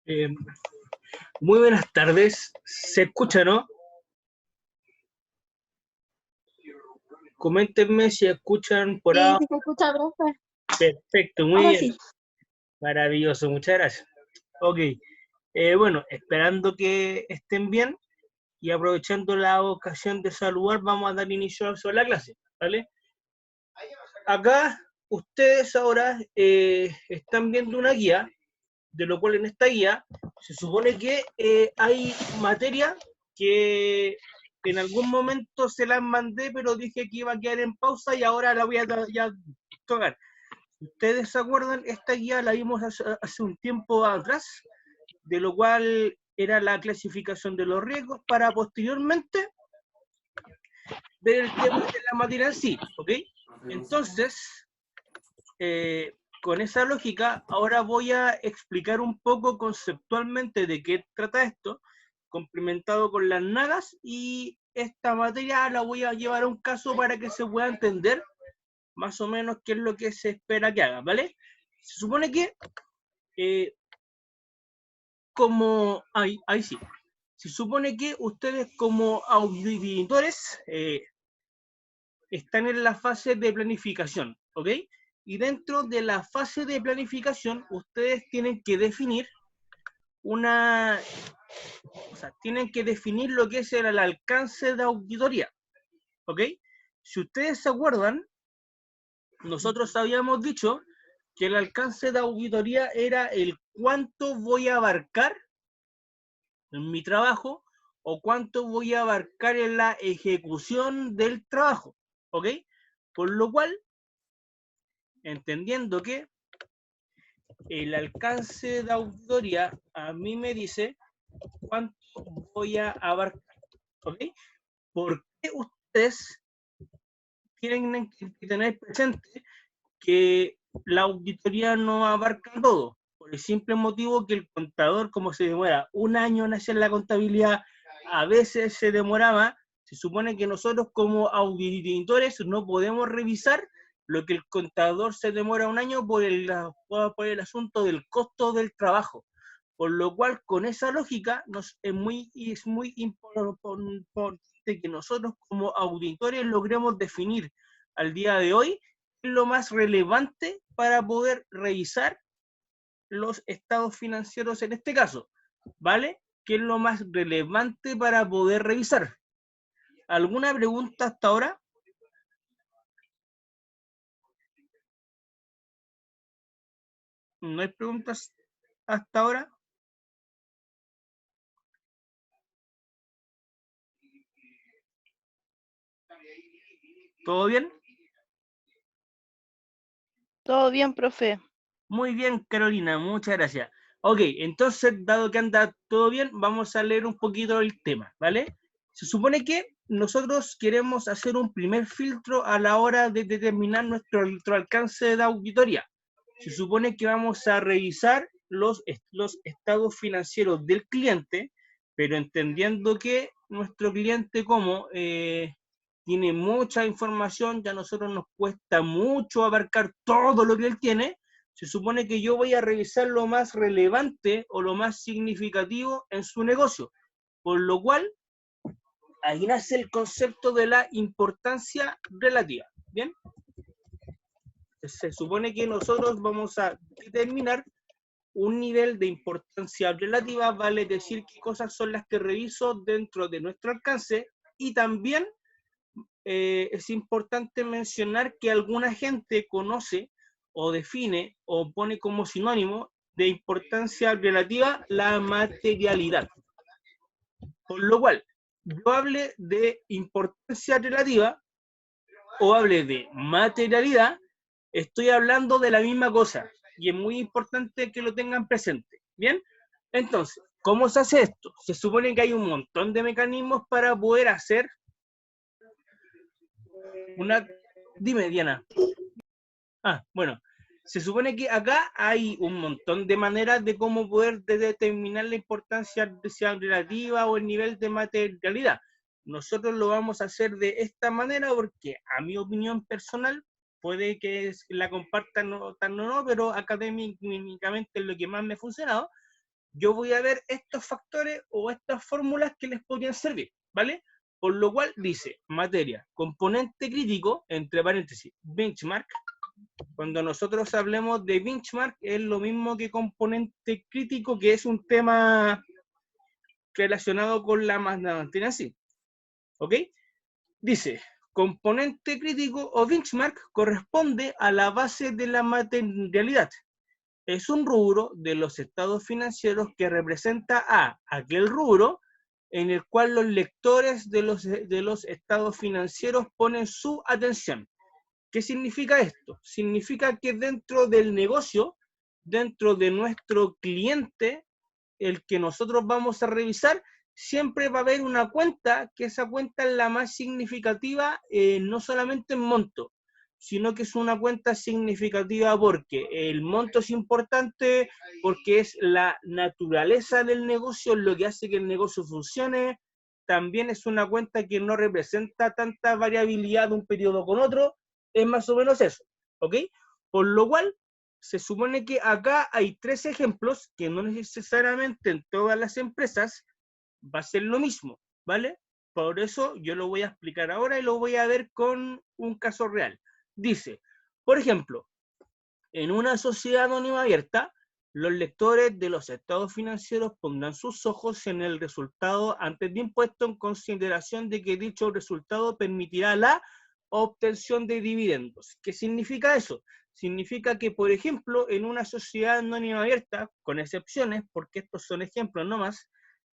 Eh, Muy buenas tardes. ¿Se escucha, no? Coméntenme si escuchan por Sí, ahora. sí se escucha, profe. Perfecto, muy Ahora bien. sí. Maravilloso, muchas gracias. Ok, bueno, esperando que estén bien y aprovechando la ocasión de saludar, vamos a dar inicio a la clase, ¿vale? Acá ustedes ahora están viendo una guía, de lo cual en esta guía se supone que hay materia que en algún momento se las mandé, pero dije que iba a quedar en pausa y ahora la voy a ya tocar. ¿Ustedes se acuerdan? Esta guía la vimos hace un tiempo atrás, de lo cual era la clasificación de los riesgos para posteriormente ver el tema de la materia en sí, ¿ok? Entonces, con esa lógica, ahora voy a explicar un poco conceptualmente de qué trata esto, complementado con las nadas, y esta materia la voy a llevar a un caso para que se pueda entender más o menos qué es lo que se espera que haga, ¿vale? Se supone que, ahí sí, se supone que ustedes como auditores están en la fase de planificación, ¿ok? Y dentro de la fase de planificación, ustedes tienen que definir tienen que definir lo que es el alcance de auditoría, ¿ok? Si ustedes se acuerdan, nosotros habíamos dicho que el alcance de auditoría era el cuánto voy a abarcar en mi trabajo o cuánto voy a abarcar en la ejecución del trabajo, ¿ok? Por lo cual, entendiendo que el alcance de auditoría a mí me dice cuánto voy a abarcar, ¿ok? ¿Por qué ustedes tienen que tener presente que la auditoría no abarca todo? Por el simple motivo que el contador, como se demora un año en hacer la contabilidad, a veces se demoraba. Se supone que nosotros como auditores no podemos revisar lo que el contador se demora un año por el asunto del costo del trabajo. Por lo cual, con esa lógica, es muy importante que nosotros como auditores logremos definir al día de hoy lo más relevante para poder revisar los estados financieros en este caso, ¿vale? ¿Qué es lo más relevante para poder revisar? ¿Alguna pregunta hasta ahora? ¿No hay preguntas hasta ahora? ¿Todo bien? Todo bien, profe. Muy bien, Carolina, muchas gracias. Ok, entonces, dado que anda todo bien, vamos a leer un poquito el tema, ¿vale? Se supone que nosotros queremos hacer un primer filtro a la hora de determinar nuestro alcance de auditoría. Se supone que vamos a revisar los estados financieros del cliente, pero entendiendo que nuestro cliente como tiene mucha información, ya a nosotros nos cuesta mucho abarcar todo lo que él tiene. Se supone que yo voy a revisar lo más relevante o lo más significativo en su negocio, por lo cual ahí nace el concepto de la importancia relativa, ¿bien? Se supone que nosotros vamos a determinar un nivel de importancia relativa, vale decir qué cosas son las que reviso dentro de nuestro alcance, y también es importante mencionar que alguna gente conoce o define o pone como sinónimo de importancia relativa la materialidad. Por lo cual, yo hable de importancia relativa o hable de materialidad, estoy hablando de la misma cosa y es muy importante que lo tengan presente. ¿Bien? Entonces, ¿cómo se hace esto? Se supone que hay un montón de mecanismos para poder hacer una... Dime, Diana. Bueno, se supone que acá hay un montón de maneras de cómo poder determinar la importancia relativa o el nivel de materialidad. Nosotros lo vamos a hacer de esta manera porque, a mi opinión personal, puede que la compartan o no, pero académicamente es lo que más me ha funcionado. Yo voy a ver estos factores o estas fórmulas que les podrían servir, ¿vale? Por lo cual dice, materia, componente crítico, entre paréntesis, benchmark. Cuando nosotros hablemos de benchmark, es lo mismo que componente crítico, que es un tema relacionado con la mantiene así, ¿ok? Dice, componente crítico o benchmark corresponde a la base de la materialidad. Es un rubro de los estados financieros que representa a aquel rubro en el cual los lectores de los estados financieros ponen su atención. ¿Qué significa esto? Significa que dentro del negocio, dentro de nuestro cliente, el que nosotros vamos a revisar, siempre va a haber una cuenta, que esa cuenta es la más significativa, no solamente en monto, sino que es una cuenta significativa porque el monto es importante, porque es la naturaleza del negocio, lo que hace que el negocio funcione. También es una cuenta que no representa tanta variabilidad de un periodo con otro, es más o menos eso, ¿ok? Por lo cual, se supone que acá hay 3 ejemplos que no necesariamente en todas las empresas va a ser lo mismo, ¿vale? Por eso yo lo voy a explicar ahora y lo voy a ver con un caso real. Dice, por ejemplo, en una sociedad anónima abierta, los lectores de los estados financieros pondrán sus ojos en el resultado antes de impuesto en consideración de que dicho resultado permitirá la obtención de dividendos. ¿Qué significa eso? Significa que, por ejemplo, en una sociedad anónima abierta, con excepciones, porque estos son ejemplos nomás,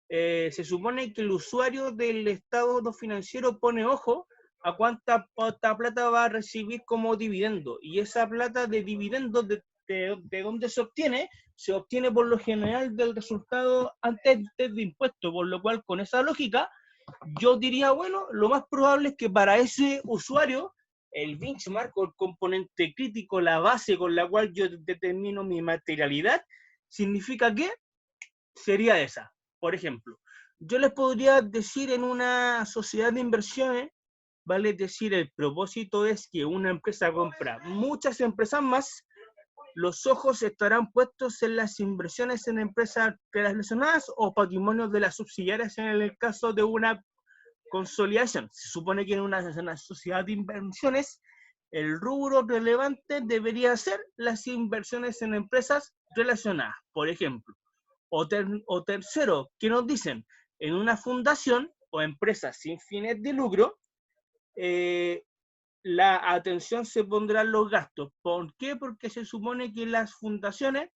se supone que el usuario del estado financiero pone ojo a cuánta plata va a recibir como dividendo. Y esa plata de dividendo, ¿de dónde se obtiene? Se obtiene por lo general del resultado antes de impuesto, por lo cual con esa lógica yo diría, bueno, lo más probable es que para ese usuario el benchmark o el componente crítico, la base con la cual yo determino mi materialidad, significa que sería esa. Por ejemplo, yo les podría decir en una sociedad de inversiones, vale, es decir, el propósito es que una empresa compra muchas empresas más, los ojos estarán puestos en las inversiones en empresas relacionadas o patrimonios de las subsidiarias en el caso de una consolidación. Se supone que en una sociedad de inversiones el rubro relevante debería ser las inversiones en empresas relacionadas. Por ejemplo, o tercero, ¿qué nos dicen? En una fundación o empresa sin fines de lucro, la atención se pondrá en los gastos. ¿Por qué? Porque se supone que las fundaciones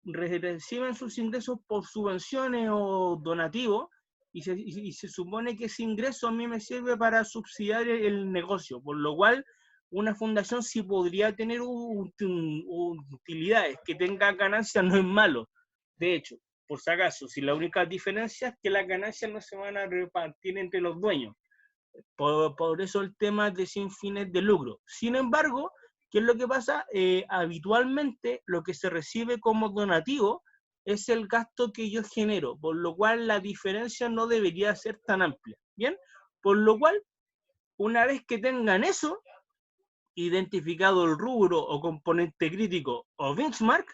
reciben sus ingresos por subvenciones o donativos y se supone que ese ingreso a mí me sirve para subsidiar el negocio, por lo cual una fundación sí podría tener utilidades, que tenga ganancias no es malo. De hecho, por si acaso, si la única diferencia es que las ganancias no se van a repartir entre los dueños. Por eso el tema de sin fines de lucro. Sin embargo, ¿qué es lo que pasa? Habitualmente lo que se recibe como donativo es el gasto que yo genero, por lo cual la diferencia no debería ser tan amplia. ¿Bien? Por lo cual, una vez que tengan eso, identificado el rubro o componente crítico o benchmark,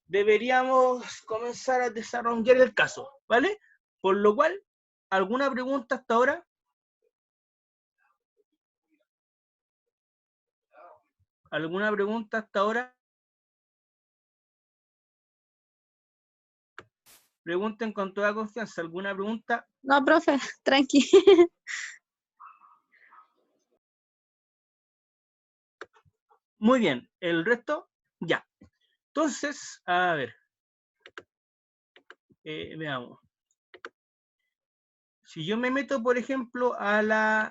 deberíamos comenzar a desarrollar el caso, ¿vale? Por lo cual, ¿alguna pregunta hasta ahora? ¿Alguna pregunta hasta ahora? Pregunten con toda confianza. ¿Alguna pregunta? No, profe, tranqui. Muy bien. ¿El resto? Ya. Entonces, a ver. Veamos. Si yo me meto, por ejemplo, a la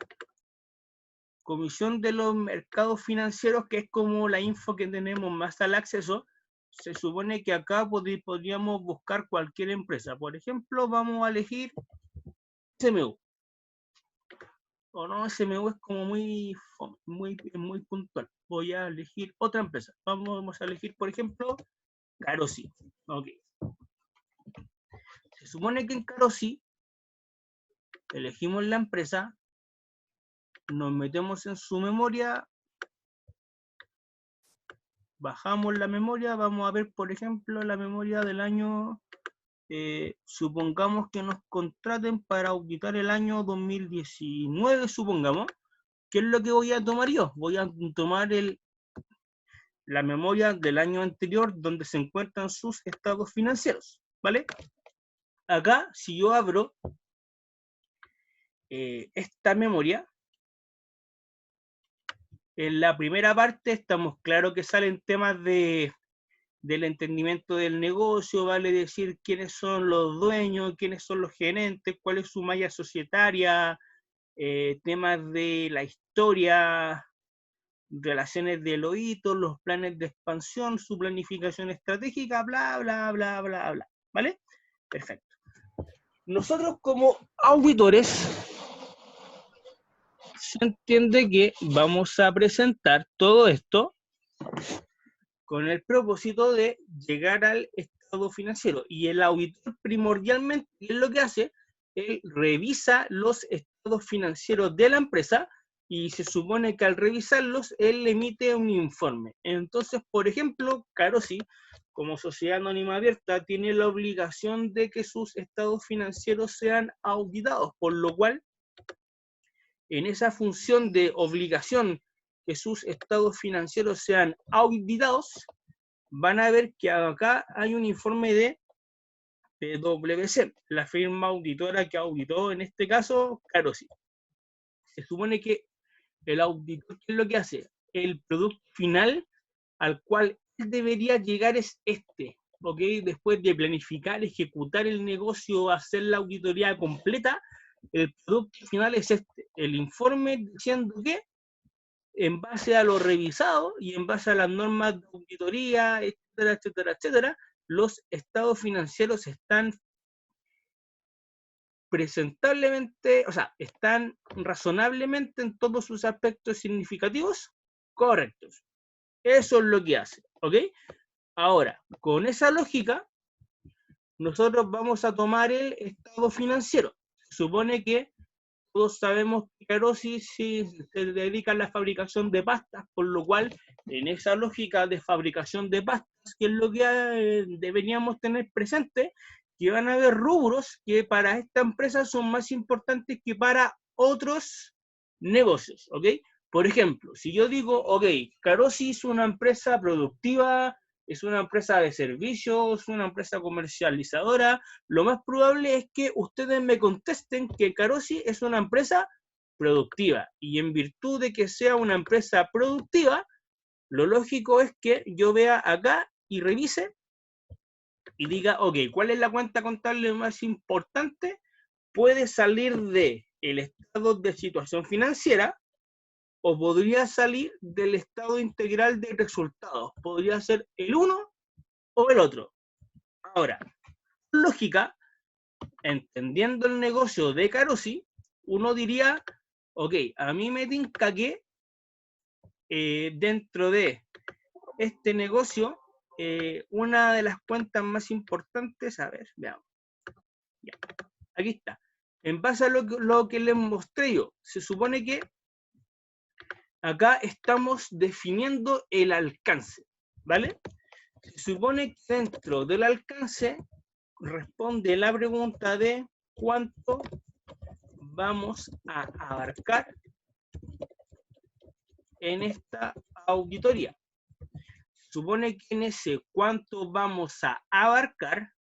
Comisión de los Mercados Financieros, que es como la info que tenemos más al acceso, se supone que acá podríamos buscar cualquier empresa. Por ejemplo, vamos a elegir SMU. O no, SMU es como muy puntual. Voy a elegir otra empresa. Vamos a elegir, por ejemplo, Carosi. Ok. Se supone que en Carosi elegimos la empresa, nos metemos en su memoria, bajamos la memoria, vamos a ver, por ejemplo, la memoria del año, supongamos que nos contraten para auditar el año 2019, supongamos. ¿Qué es lo que voy a tomar yo? Voy a tomar la memoria del año anterior donde se encuentran sus estados financieros, ¿vale? Acá, si yo abro esta memoria, en la primera parte estamos claro que salen temas del entendimiento del negocio, vale decir quiénes son los dueños, quiénes son los gerentes, cuál es su malla societaria, temas de la historia, relaciones de los hitos, los planes de expansión, su planificación estratégica, bla, bla, bla, bla, bla. ¿Vale? Perfecto. Nosotros como auditores, se entiende que vamos a presentar todo esto con el propósito de llegar al estado financiero. Y el auditor primordialmente, ¿qué es lo que hace? Él revisa los estados financieros de la empresa y se supone que al revisarlos, él emite un informe. Entonces, por ejemplo, Carosi, como sociedad anónima abierta, tiene la obligación de que sus estados financieros sean auditados, por lo cual, en esa función de obligación que sus estados financieros sean auditados, van a ver que acá hay un informe de PwC, la firma auditora que auditó, en este caso, Carosi. Se supone que el auditor, ¿qué es lo que hace? El producto final al cual debería llegar es este, ¿ok? Después de planificar, ejecutar el negocio, hacer la auditoría completa, el producto final es este, el informe diciendo que en base a lo revisado y en base a las normas de auditoría, etcétera, etcétera, etcétera, los estados financieros están presentablemente, o sea, están razonablemente en todos sus aspectos significativos correctos. Eso es lo que hace, ¿ok? Ahora, con esa lógica, nosotros vamos a tomar el estado financiero. Se supone que todos sabemos que Carosi se dedica a la fabricación de pastas, por lo cual, en esa lógica de fabricación de pastas, que es lo que deberíamos tener presente, que van a haber rubros que para esta empresa son más importantes que para otros negocios, ¿ok? Por ejemplo, si yo digo, ok, Carosi es una empresa productiva, es una empresa de servicios, es una empresa comercializadora, lo más probable es que ustedes me contesten que Carosi es una empresa productiva. Y en virtud de que sea una empresa productiva, lo lógico es que yo vea acá y revise y diga, ok, ¿cuál es la cuenta contable más importante? Puede salir de el estado de situación financiera o podría salir del estado integral de resultados. Podría ser el uno o el otro. Ahora, lógica, entendiendo el negocio de Carosi, uno diría, ok, a mí me tinca que dentro de este negocio, una de las cuentas más importantes, a ver, veamos, ya, aquí está. En base a lo que les mostré yo, se supone que acá estamos definiendo el alcance, ¿vale? Se supone que dentro del alcance responde la pregunta de cuánto vamos a abarcar en esta auditoría. Se supone que en ese cuánto vamos a abarcar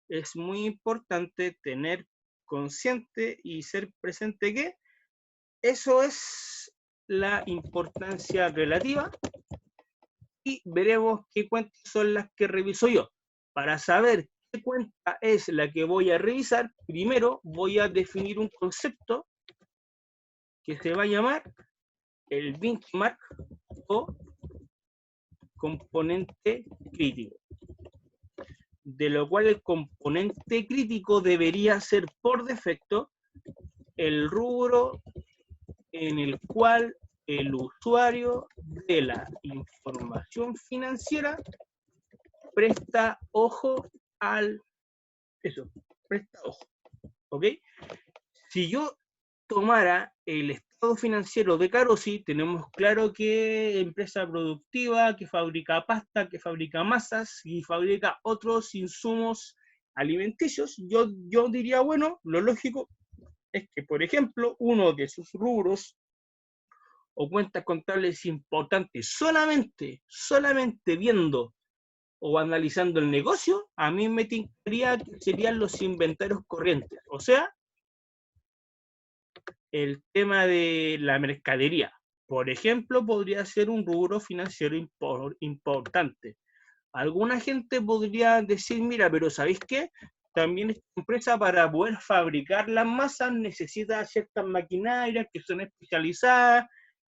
es muy importante tener consciente y ser presente que eso es la importancia relativa y veremos qué cuentas son las que reviso yo. Para saber qué cuenta es la que voy a revisar, primero voy a definir un concepto que se va a llamar el benchmark o componente crítico, de lo cual el componente crítico debería ser por defecto el rubro en el cual el usuario de la información financiera presta ojo al... presta ojo, ¿ok? Si yo tomara el estado estado financiero de Carosi tenemos claro que empresa productiva, que fabrica pasta, que fabrica masas y fabrica otros insumos alimenticios. Yo diría, bueno, lo lógico es que, por ejemplo, uno de sus rubros o cuentas contables importantes, solamente viendo o analizando el negocio, a mí me tincaría que serían los inventarios corrientes. O sea, el tema de la mercadería. Por ejemplo, podría ser un rubro financiero importante. Alguna gente podría decir, mira, pero ¿sabéis qué? También esta empresa para poder fabricar las masas necesita ciertas maquinarias que son especializadas,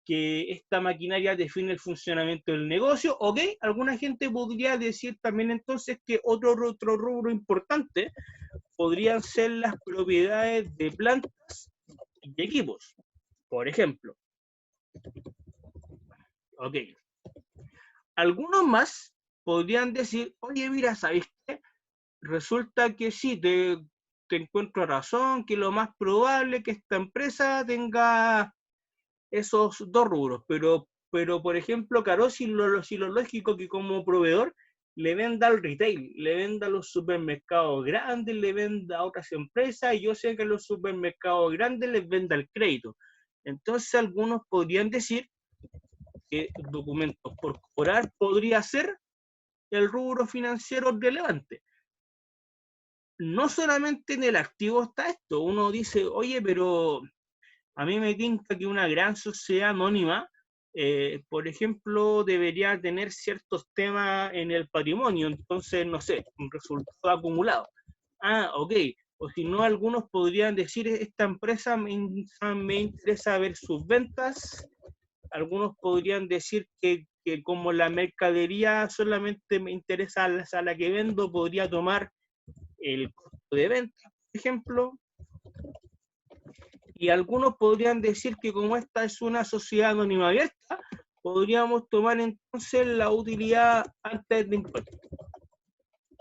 que esta maquinaria define el funcionamiento del negocio. Ok, alguna gente podría decir también entonces que otro rubro importante podrían ser las propiedades de plantas y equipos, por ejemplo. Ok. Algunos más podrían decir, oye, mira, ¿sabéis qué? Resulta que sí, te encuentro razón, que lo más probable es que esta empresa tenga esos dos rubros, pero por ejemplo, Carosi, si lo lógico que como proveedor le venda al retail, le venda a los supermercados grandes, le venda a otras empresas, y yo sé que a los supermercados grandes les venda el crédito. Entonces algunos podrían decir que documentos por cobrar podría ser el rubro financiero relevante. No solamente en el activo está esto, uno dice, oye, pero a mí me tinca que una gran sociedad anónima, por ejemplo, debería tener ciertos temas en el patrimonio, entonces, no sé, un resultado acumulado. Ah, ok. O si no, algunos podrían decir, esta empresa me interesa ver sus ventas. Algunos podrían decir que como la mercadería solamente me interesa a la que vendo, podría tomar el costo de venta, por ejemplo. Y algunos podrían decir que como esta es una sociedad anónima abierta, podríamos tomar entonces la utilidad antes de impuestos.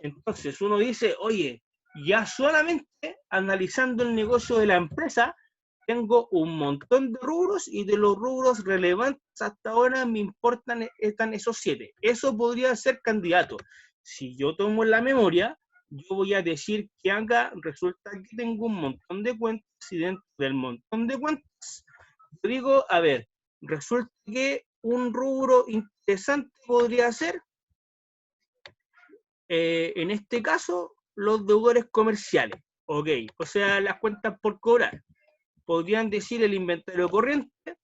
Entonces uno dice, oye, ya solamente analizando el negocio de la empresa, tengo un montón de rubros y de los rubros relevantes hasta ahora me importan, están esos 7. Eso podría ser candidato. Si yo tomo la memoria, yo voy a decir que acá resulta que tengo un montón de cuentas y dentro del montón de cuentas, yo digo, a ver, resulta que un rubro interesante podría ser, en este caso, los deudores comerciales. Ok, o sea, las cuentas por cobrar. Podrían decir el inventario corriente,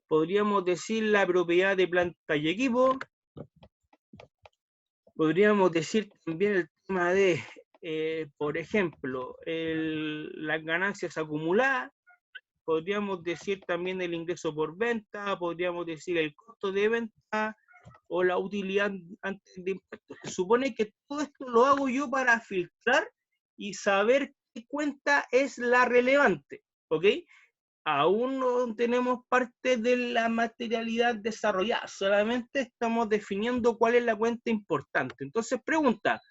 podríamos decir la propiedad de planta y equipo, podríamos decir también el tema de, por ejemplo, las ganancias acumuladas, podríamos decir también el ingreso por venta, podríamos decir el costo de venta o la utilidad antes de impuestos. Se supone que todo esto lo hago yo para filtrar y saber qué cuenta es la relevante, ¿ok? Aún no tenemos parte de la materialidad desarrollada, solamente estamos definiendo cuál es la cuenta importante. Entonces, pregunta,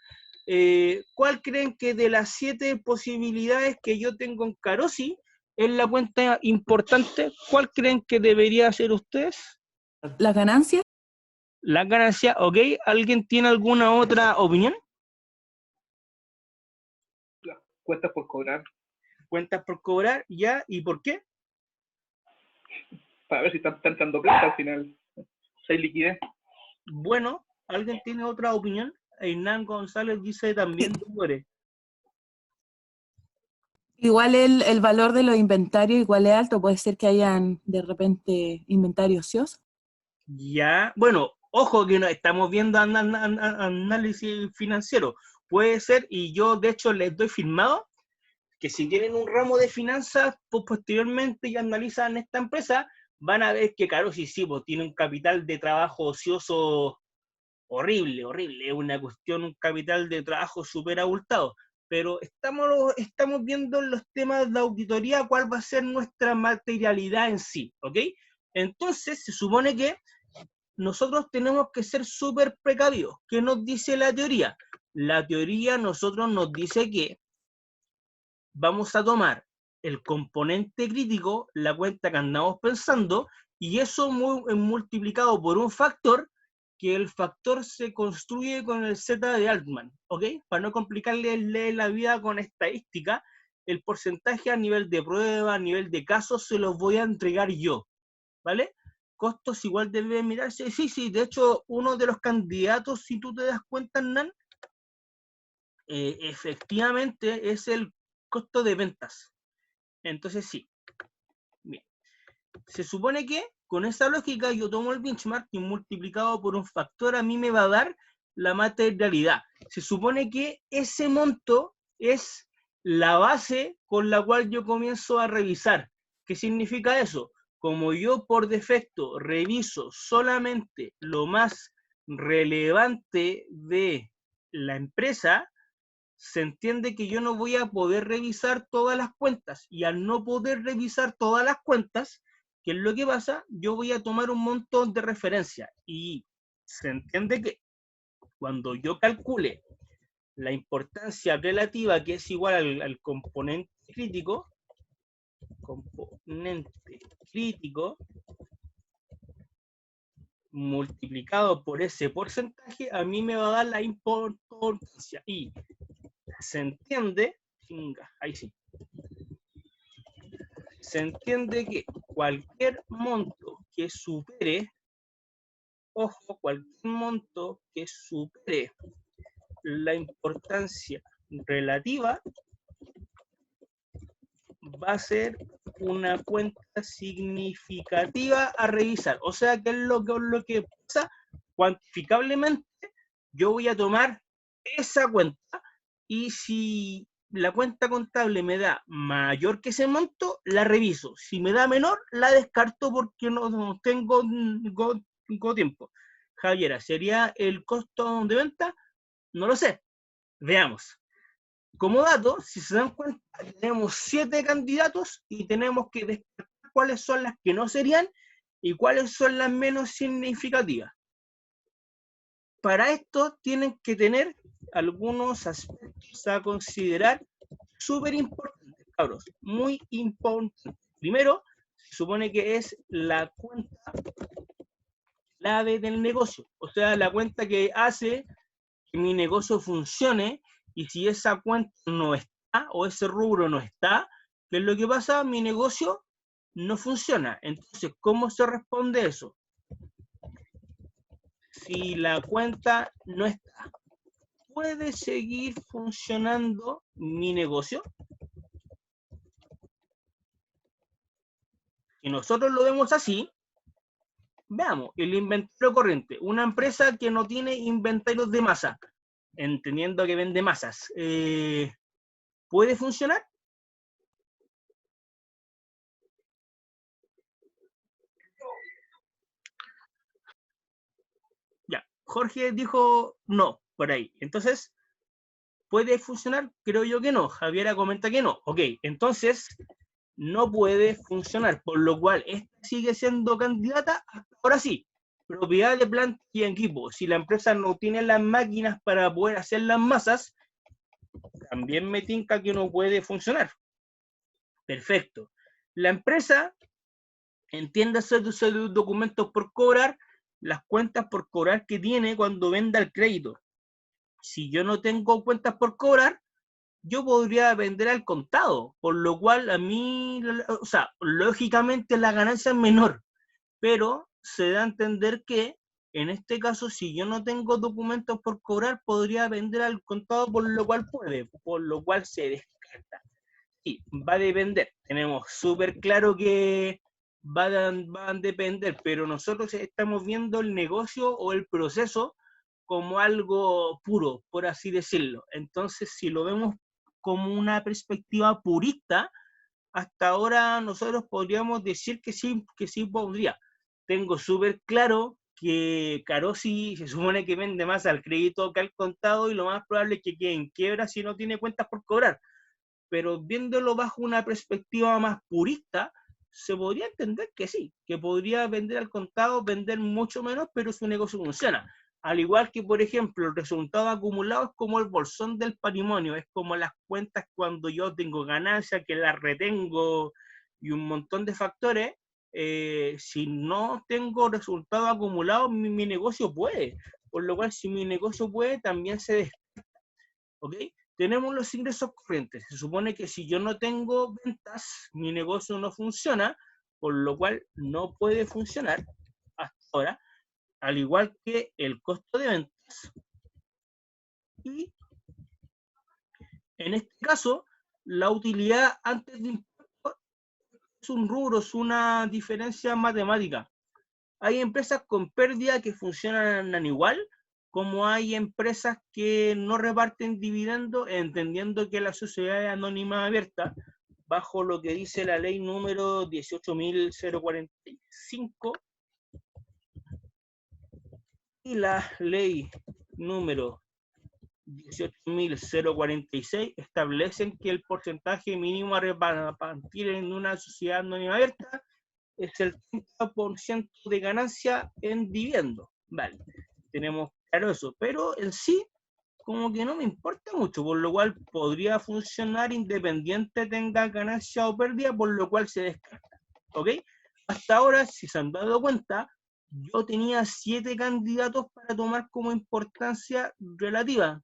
¿cuál creen que de las 7 posibilidades que yo tengo en Carosi es la cuenta importante? ¿Cuál creen que debería ser ustedes? ¿La ganancia? La ganancia, ¿ok? ¿Alguien tiene alguna otra opinión? Cuentas por cobrar. Cuentas por cobrar, ya, ¿y por qué? Para ver si están entrando plata al final. Si hay liquidez. Bueno, ¿alguien tiene otra opinión? Hernán González dice también deudores. Igual el valor de los inventarios igual es alto, puede ser que hayan de repente inventarios ociosos. Ya, bueno, ojo que no estamos viendo análisis financiero. Puede ser, y yo de hecho les doy firmado, que si tienen un ramo de finanzas, pues posteriormente y analizan esta empresa, van a ver que Carosi sí, pues tiene un capital de trabajo ocioso horrible, es una cuestión, un capital de trabajo súper abultado. Pero estamos viendo en los temas de auditoría cuál va a ser nuestra materialidad en sí, ¿ok? Entonces, se supone que nosotros tenemos que ser súper precavidos. ¿Qué nos dice la teoría? La teoría nosotros nos dice que vamos a tomar el componente crítico, la cuenta que andamos pensando, y eso multiplicado por un factor, que el factor se construye con el Z de Altman, ¿ok? Para no complicarle la vida con estadística, el porcentaje a nivel de prueba, a nivel de casos, se los voy a entregar yo, ¿vale? Costos igual deben mirarse. Sí, de hecho, uno de los candidatos, si tú te das cuenta, Hernán, efectivamente es el costo de ventas. Entonces sí. Bien. Se supone que con esa lógica yo tomo el benchmark y multiplicado por un factor a mí me va a dar la materialidad. Se supone que ese monto es la base con la cual yo comienzo a revisar. ¿Qué significa eso? Como yo por defecto reviso solamente lo más relevante de la empresa, se entiende que yo no voy a poder revisar todas las cuentas, y al no poder revisar todas las cuentas, ¿qué es lo que pasa? Yo voy a tomar un montón de referencia, y se entiende que cuando yo calcule la importancia relativa, que es igual al componente crítico, multiplicado por ese porcentaje, a mí me va a dar la importancia, y se entiende, ahí sí, se entiende que cualquier monto que supere, ojo, cualquier monto que supere la importancia relativa va a ser una cuenta significativa a revisar. O sea, ¿qué es lo que pasa? Cuantificablemente, yo voy a tomar esa cuenta, y si la cuenta contable me da mayor que ese monto, la reviso. Si me da menor, la descarto porque no tengo tiempo. Javiera, ¿sería el costo de venta? No lo sé. Veamos. Como dato, si se dan cuenta, tenemos 7 candidatos y tenemos que descartar cuáles son las que no serían y cuáles son las menos significativas. Para esto tienen que tener algunos aspectos a considerar súper importantes, cabros, muy importantes. Primero, se supone que es la cuenta clave del negocio, o sea, la cuenta que hace que mi negocio funcione, y si esa cuenta no está o ese rubro no está, ¿qué es lo que pasa? Mi negocio no funciona. Entonces, ¿cómo se responde eso? Si la cuenta no está, ¿puede seguir funcionando mi negocio? Si nosotros lo vemos así, veamos, el inventario corriente, una empresa que no tiene inventarios de masa, entendiendo que vende masas, ¿puede funcionar? Ya, Jorge dijo no, por ahí. Entonces, ¿puede funcionar? Creo yo que no. Javiera comenta que no. Ok, entonces, no puede funcionar, por lo cual esta sigue siendo candidata hasta ahora sí. Propiedad de planta y equipo. Si la empresa no tiene las máquinas para poder hacer las masas, también me tinca que no puede funcionar. Perfecto. La empresa, entiéndase de sus documentos por cobrar, las cuentas por cobrar que tiene cuando venda el crédito. Si yo no tengo cuentas por cobrar, yo podría vender al contado, por lo cual a mí, o sea, lógicamente la ganancia es menor, pero se da a entender que en este caso, si yo no tengo documentos por cobrar, podría vender al contado, por lo cual se descarta. Sí, va a depender. Tenemos súper claro que van a depender, pero nosotros estamos viendo el negocio o el proceso como algo puro, por así decirlo. Entonces, si lo vemos como una perspectiva purista, hasta ahora nosotros podríamos decir que sí podría. Tengo súper claro que Carosi se supone que vende más al crédito que al contado, y lo más probable es que quede en quiebra si no tiene cuentas por cobrar. Pero viéndolo bajo una perspectiva más purista, se podría entender que sí, que podría vender al contado, vender mucho menos, pero su negocio funciona. Al igual que, por ejemplo, el resultado acumulado es como el bolsón del patrimonio, es como las cuentas cuando yo tengo ganancia, que las retengo y un montón de factores. Si no tengo resultado acumulado, mi negocio puede. Por lo cual, si mi negocio puede, también se descarta. ¿Ok? Tenemos los ingresos corrientes. Se supone que si yo no tengo ventas, mi negocio no funciona, por lo cual no puede funcionar hasta ahora, al igual que el costo de ventas. Y en este caso, la utilidad antes de impuestos es un rubro, es una diferencia matemática. Hay empresas con pérdida que funcionan igual, como hay empresas que no reparten dividendos, entendiendo que la sociedad es anónima abierta, bajo lo que dice la ley número 18.045 y la ley número 18.046 establecen que el porcentaje mínimo a repartir en una sociedad anónima abierta es el 30% de ganancia en dividendo. Vale, tenemos claro eso, pero en sí, como que no me importa mucho, por lo cual podría funcionar independiente tenga ganancia o pérdida, por lo cual se descarta. ¿Ok? Hasta ahora, si se han dado cuenta, yo tenía 7 candidatos para tomar como importancia relativa.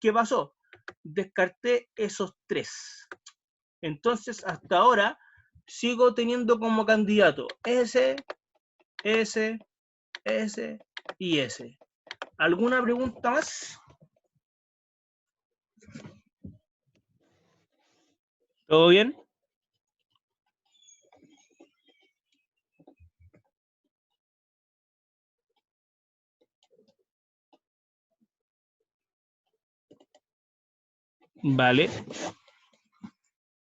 ¿Qué pasó? Descarté esos 3. Entonces, hasta ahora, sigo teniendo como candidato S y S. ¿Alguna pregunta más? ¿Todo bien? Vale.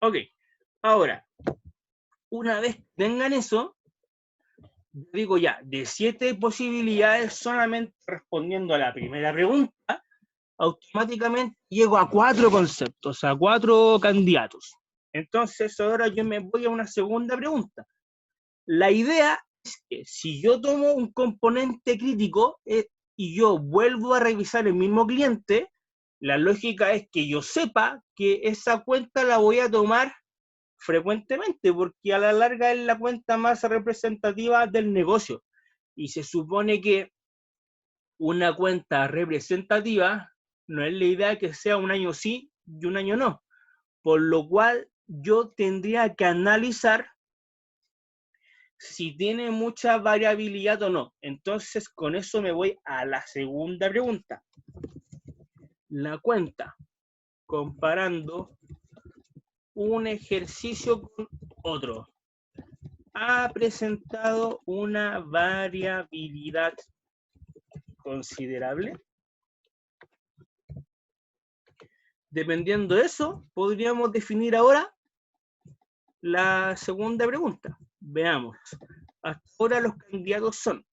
Ok. Ahora, una vez que tengan eso, digo ya, de 7 posibilidades, solamente respondiendo a la primera pregunta, automáticamente llego a 4 conceptos, a 4 candidatos. Entonces, ahora yo me voy a una segunda pregunta. La idea es que si yo tomo un componente crítico y yo vuelvo a revisar el mismo cliente, la lógica es que yo sepa que esa cuenta la voy a tomar frecuentemente, porque a la larga es la cuenta más representativa del negocio. Y se supone que una cuenta representativa no es la idea que sea un año sí y un año no. Por lo cual yo tendría que analizar si tiene mucha variabilidad o no. Entonces, con eso me voy a la segunda pregunta. La cuenta, comparando un ejercicio con otro, ha presentado una variabilidad considerable. Dependiendo de eso, podríamos definir ahora la segunda pregunta. Veamos. Hasta ahora los candidatos son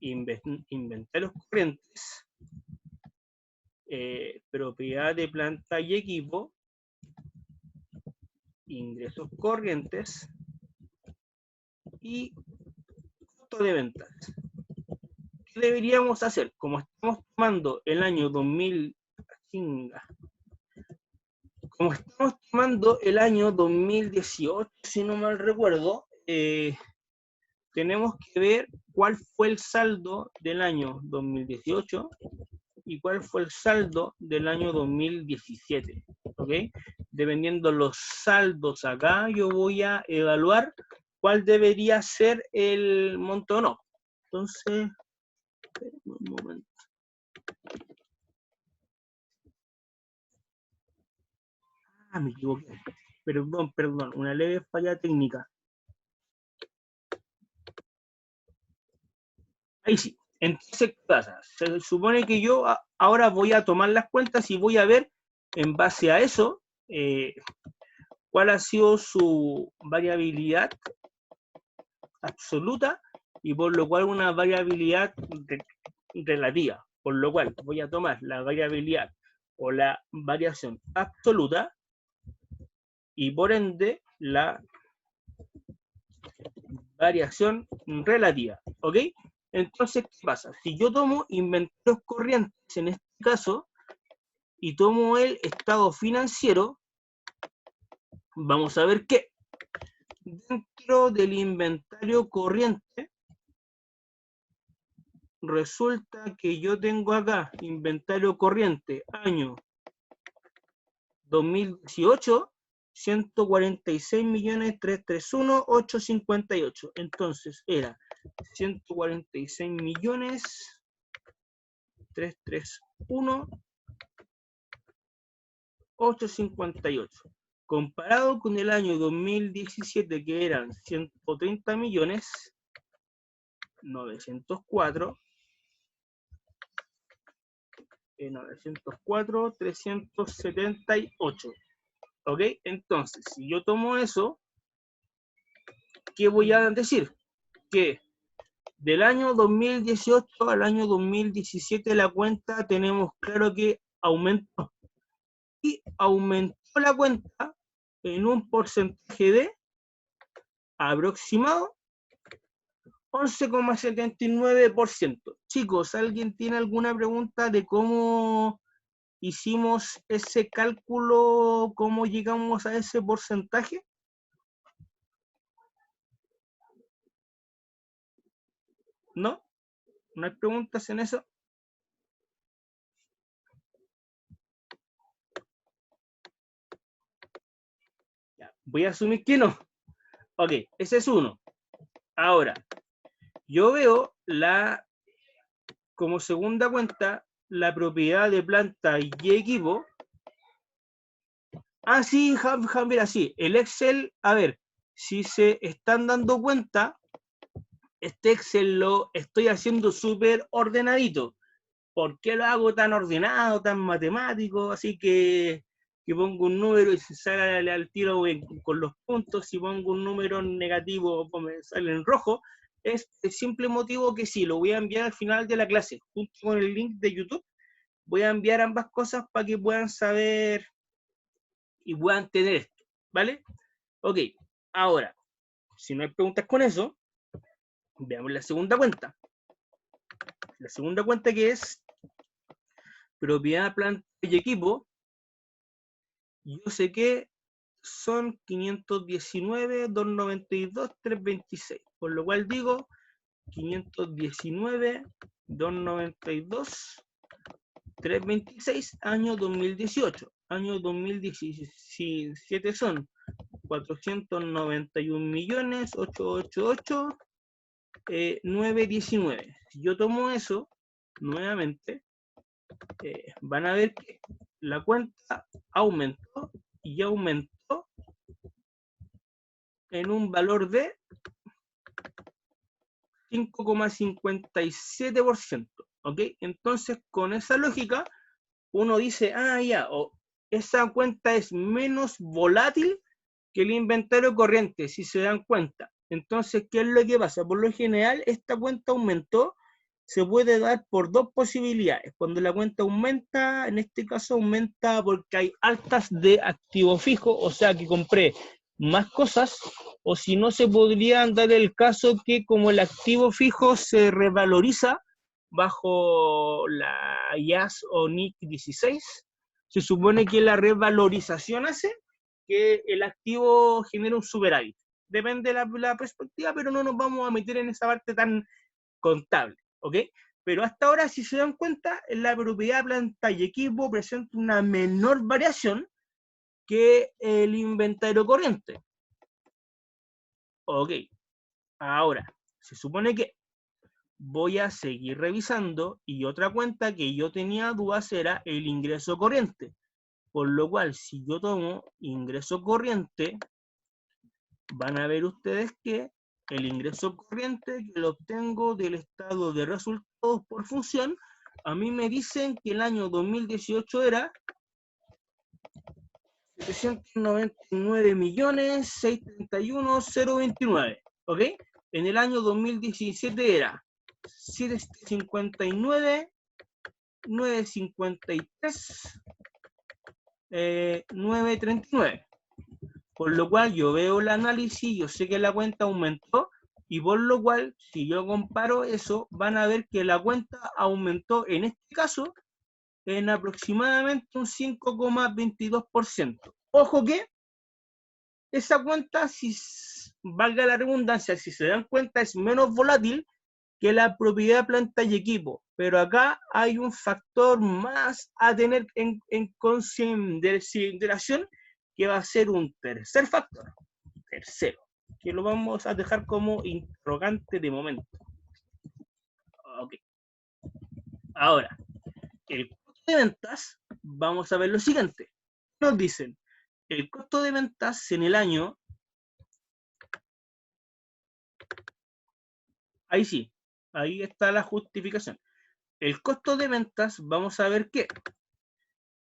inventarios corrientes, propiedad de planta y equipo, ingresos corrientes y costo de ventas. ¿Qué deberíamos hacer? Como estamos tomando el año 2018, si no mal recuerdo, tenemos que ver cuál fue el saldo del año 2018 y cuál fue el saldo del año 2017, ¿ok? Dependiendo los saldos acá, yo voy a evaluar cuál debería ser el monto o no. Entonces, un momento. Me equivoqué. Perdón, una leve falla técnica. Ahí sí. Entonces, ¿qué pasa? Se supone que yo ahora voy a tomar las cuentas y voy a ver, en base a eso, cuál ha sido su variabilidad absoluta y por lo cual una variabilidad relativa. Por lo cual voy a tomar la variabilidad o la variación absoluta y por ende la variación relativa. ¿Ok? Entonces, ¿qué pasa? Si yo tomo inventarios corrientes, en este caso, y tomo el estado financiero, vamos a ver que dentro del inventario corriente, resulta que yo tengo acá inventario corriente, año 2018, 146.331.858. Entonces era 146.331.858. Comparado con el año 2017, que eran 130.904.378. ¿Ok? Entonces, si yo tomo eso, ¿qué voy a decir? Que del año 2018 al año 2017 la cuenta tenemos claro que aumentó. Y aumentó la cuenta en un porcentaje de aproximado 11,79%. Chicos, ¿alguien tiene alguna pregunta de cómo hicimos ese cálculo, cómo llegamos a ese porcentaje? ¿No? ¿No hay preguntas en eso? Ya, voy a asumir que no. Ok, ese es uno. Ahora, yo veo como segunda cuenta la propiedad de planta y equipo. Ah, sí, mira, sí, el Excel, a ver, si se están dando cuenta, este Excel lo estoy haciendo súper ordenadito. ¿Por qué lo hago tan ordenado, tan matemático? Así que pongo un número y se sale al tiro con los puntos. Si pongo un número negativo, pues me sale en rojo. Es el simple motivo que sí, lo voy a enviar al final de la clase, junto con el link de YouTube. Voy a enviar ambas cosas para que puedan saber y puedan tener esto, ¿vale? Ok, ahora, si no hay preguntas con eso, veamos la segunda cuenta. La segunda cuenta, que es propiedad, planta y equipo. Yo sé que son 519.292.326, por lo cual digo 519.292.326, año 2018. Año 2017 son 491.888.919. Si yo tomo eso nuevamente, van a ver que la cuenta aumentó y aumentó en un valor de 5,57%. ¿Ok? Entonces, con esa lógica, uno dice, ah, ya, esa cuenta es menos volátil que el inventario corriente, si se dan cuenta. Entonces, ¿qué es lo que pasa? Por lo general, esta cuenta aumentó, se puede dar por dos posibilidades. Cuando la cuenta aumenta, en este caso aumenta porque hay altas de activo fijo, o sea que compré más cosas, o si no, se podría dar el caso que como el activo fijo se revaloriza bajo la IAS o NIC 16, se supone que la revalorización hace que el activo genere un superávit. Depende de la perspectiva, pero no nos vamos a meter en esa parte tan contable, ¿ok? Pero hasta ahora, si se dan cuenta, la propiedad, planta y equipo presenta una menor variación que el inventario corriente. Ok, ahora, se supone que voy a seguir revisando y otra cuenta que yo tenía dudas era el ingreso corriente. Por lo cual, si yo tomo ingreso corriente, van a ver ustedes que el ingreso corriente que lo obtengo del estado de resultados por función, a mí me dicen que el año 2018 era 799.631.029, ¿ok? En el año 2017 era 759.953, 939. Por lo cual yo veo el análisis, yo sé que la cuenta aumentó, Y por lo cual, si yo comparo eso, van a ver que la cuenta aumentó, en este caso, en aproximadamente un 5,22%. Ojo que esa cuenta, si valga la redundancia, si se dan cuenta, es menos volátil que la propiedad, planta y equipo. Pero acá hay un factor más a tener en consideración, que va a ser un tercer factor, tercero, que lo vamos a dejar como interrogante de momento. Ok. Ahora, el costo de ventas, vamos a ver lo siguiente. Nos dicen, el costo de ventas en el año, ahí sí, ahí está la justificación. El costo de ventas, vamos a ver que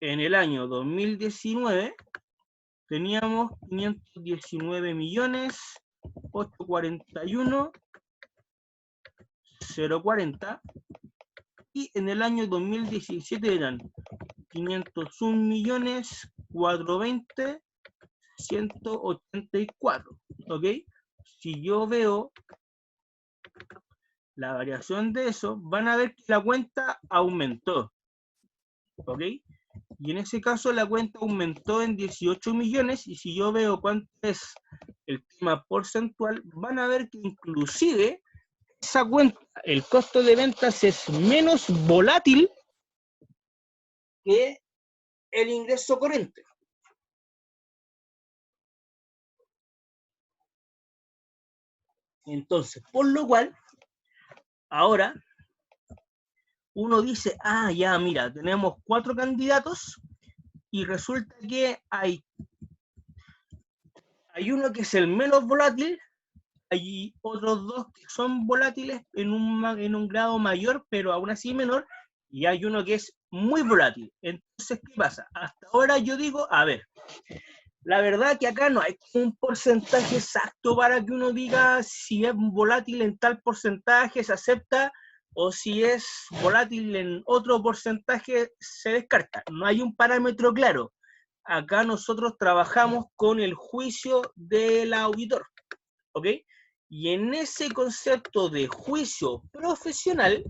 en el año 2019 teníamos 519.841.040 y en el año 2017 eran 501.420.184, ¿ok? Si yo veo la variación de eso, van a ver que la cuenta aumentó, ¿ok? Y en ese caso la cuenta aumentó en 18 millones, y si yo veo cuánto es el tema porcentual, van a ver que inclusive esa cuenta, el costo de ventas es menos volátil que el ingreso corriente. Entonces, por lo cual, ahora uno dice, ah, ya, mira, tenemos 4 candidatos y resulta que hay uno que es el menos volátil, hay otros 2 que son volátiles en un grado mayor, pero aún así menor, y hay uno que es muy volátil. Entonces, ¿qué pasa? Hasta ahora yo digo, a ver, la verdad que acá no hay un porcentaje exacto para que uno diga si es volátil en tal porcentaje se acepta, o si es volátil en otro porcentaje se descarta. No hay un parámetro claro. Acá nosotros trabajamos con el juicio del auditor, ¿ok? Y en ese concepto de juicio profesional,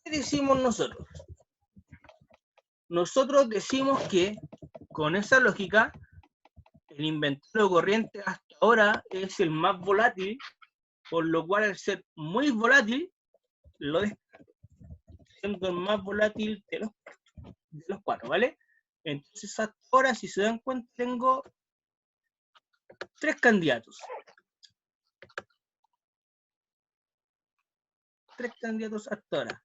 ¿qué decimos nosotros? Nosotros decimos que, con esa lógica, el inventario corriente hasta ahora es el más volátil, por lo cual al ser muy volátil, lo descarto, siendo el más volátil de los 4, ¿vale? Entonces hasta ahora, si se dan cuenta, tengo 3 candidatos. 3 candidatos hasta ahora.